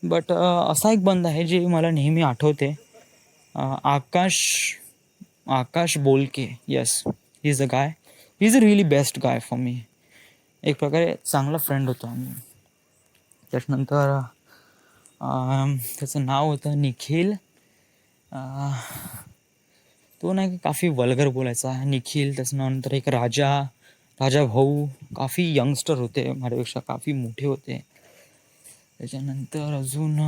बट असा एक बंद आहे जे मला नेहमी आठवते. आकाश आकाश बोलके, yes, he is a guy. He is a really best guy for me. एक प्रकारे चांगला फ्रेंड होतो आम्ही. त्याच्यानंतर त्याचं नाव होतं निखिल. तो नाही काफ़ी वल्गर बोलायचा. निखिल, त्याच्यानंतर एक राजा भाऊ, काफ़ी यंगस्टर होते माझ्यापेक्षा, काफ़ी मोठे होते. त्याच्यानंतर अजून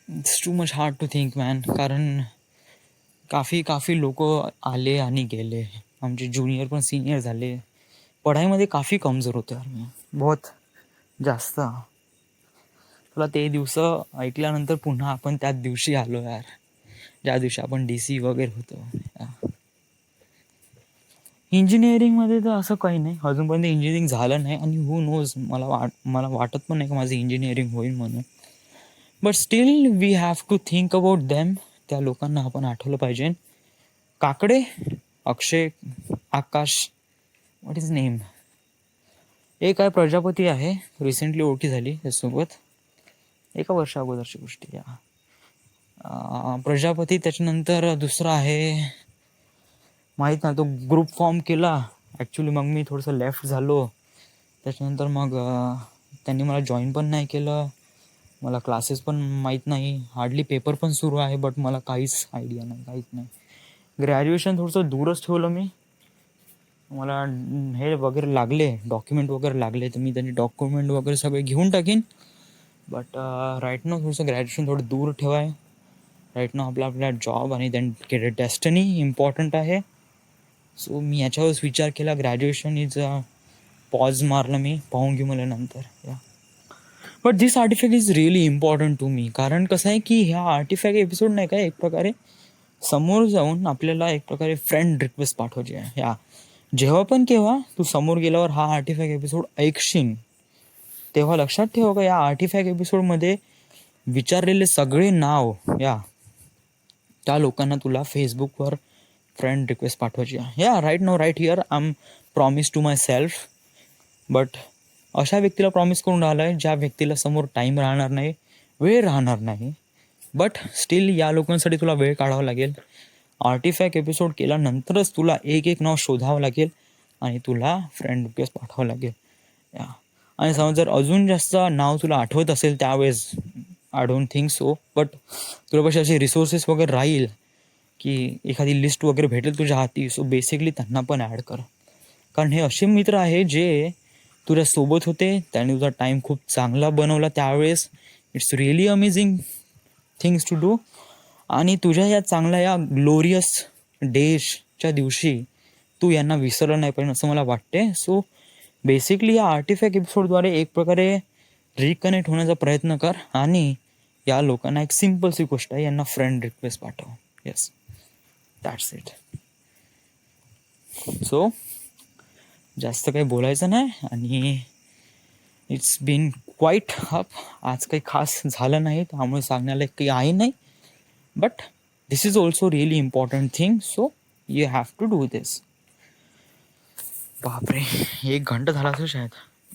it's too much hard to think man, कारण काफ़ी लोक आले आणि गेले. आमचे ज्युनियर पण सिनियर झाले. पढाईमध्ये काफ़ी कमजोर होते यार मी, बहुत जास्त. तुला ते दिवस ऐकल्यानंतर पुन्हा आपण त्याच दिवशी आलो यार, ज्या दिवशी आपण DC वगैरे होतो. इंजिनिअरिंगमध्ये तर असं काही नाही, अजूनपर्यंत इंजिनिअरिंग झालं नाही आणि हू नोज, मला वाटत पण नाही की माझं इंजिनिअरिंग होईल म्हणून. But still we have to think about them. त्या लोकांना आपण आठवलं पाहिजे. Kakade, Akshay, Akash, what is name, एक काय प्रजापती आहे, रिसेंटली ओळखी झाली त्याच्यासोबत, एका वर्षा अगोदरची गोष्टी या. प्रजापती. त्याच्यानंतर दुसरा आहे माहीत ना, तो ग्रुप फॉर्म केला ॲक्च्युली, मग मी थोडंसं लेफ्ट झालो. त्याच्यानंतर मग त्यांनी मला जॉईन पण नाही केलं. मला क्लासेस पण माहीत नाही, हार्डली पेपर पण सुरू आहे, बट मला काहीच आयडिया नाही, काहीच नाही. ग्रॅज्युएशन थोडंसं दूरच ठेवलं मी. मला हे वगैरे लागले, डॉक्युमेंट वगैरे लागले, तर मी त्यांनी डॉक्युमेंट वगैरे सगळे घेऊन टाकीन. बट राईट नाव थोडंसं ग्रॅज्युएशन थोडं दूर ठेवाय. राईट नाव आपला जॉब आणि देन डेस्टिनी इम्पॉर्टंट आहे. सो मी याच्यावरच विचार केला. ग्रॅज्युएशन इज पॉज मारलं मी, पाहून घेऊ मला नंतर या. But this artefact is really important to me. कारण कसं आहे की ह्या आर्टिफॅक्ट एपिसोड नाही का, एक प्रकारे समोर जाऊन आपल्याला एक प्रकारे फ्रेंड रिक्वेस्ट पाठवायची आहे. या जेव्हा पण केव्हा तू समोर गेल्यावर हा आर्टिफॅक्ट एपिसोड ऐकशील, तेव्हा लक्षात ठेव का या आर्टिफॅक्ट एपिसोडमध्ये विचारलेले सगळे नाव, या त्या लोकांना तुला फेसबुकवर फ्रेंड रिक्वेस्ट पाठवायची आहे. या राईट नाव right here I am promise to myself. But अशा व्यक्तीला प्रॉमिस करून राहिलं आहे ज्या व्यक्तीला समोर टाईम राहणार नाही, वेळ राहणार नाही. बट स्टील या लोकांसाठी तुला वेळ काढावा लागेल. आर्टिफॅक्ट एपिसोड केल्यानंतरच तुला एक एक नाव शोधावं लागेल आणि तुला फ्रेंड रिक्वेस्ट पाठवावं लागेल. या आणि समज जर अजून जास्त नाव तुला आठवत असेल त्यावेळेस, I don't think so, but तुझ्यापाशी असे रिसोर्सेस वगैरे राहील की एखादी लिस्ट वगैरे भेटेल तुझ्या हाती, सो बेसिकली त्यांना पण ॲड कर. कारण हे असे मित्र आहे जे तुझ्यासोबत होते, त्याने तुझा टाईम खूप चांगला बनवला त्यावेळेस. It's really amazing things to do. आणि तुझ्या या चांगल्या या ग्लोरियस डेजच्या दिवशी तू यांना विसरलं नाही पाहिजे असं मला वाटते. सो बेसिकली या आर्टिफॅक्ट एपिसोडद्वारे एक प्रकारे रिकनेक्ट होण्याचा प्रयत्न कर आणि या लोकांना एक सिम्पलशी गोष्ट आहे, यांना फ्रेंड रिक्वेस्ट पाठव. Yes, that's it. सो जास्त काही बोलायचं नाही आणि इट्स बीन क्वाईट अप. आज काही खास झालं नाही त्यामुळे सांगण्याला काही आहे नाही. But this is also really important thing, so you have to do this. बापरे, 1 घंटा झाला असं शायद,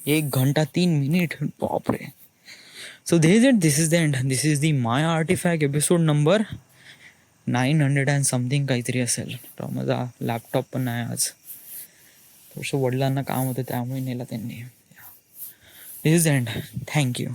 1 घंटा 3 मिनिट. बापरे. So this is the end. This is the my artefact episode number 900 and something काहीतरी असेल. तर माझा लॅपटॉप पण नाही आज, थोडंसं वडिलांना काम होतं त्यामुळे नेला त्यांनी. दिस इज द एंड. थँक्यू.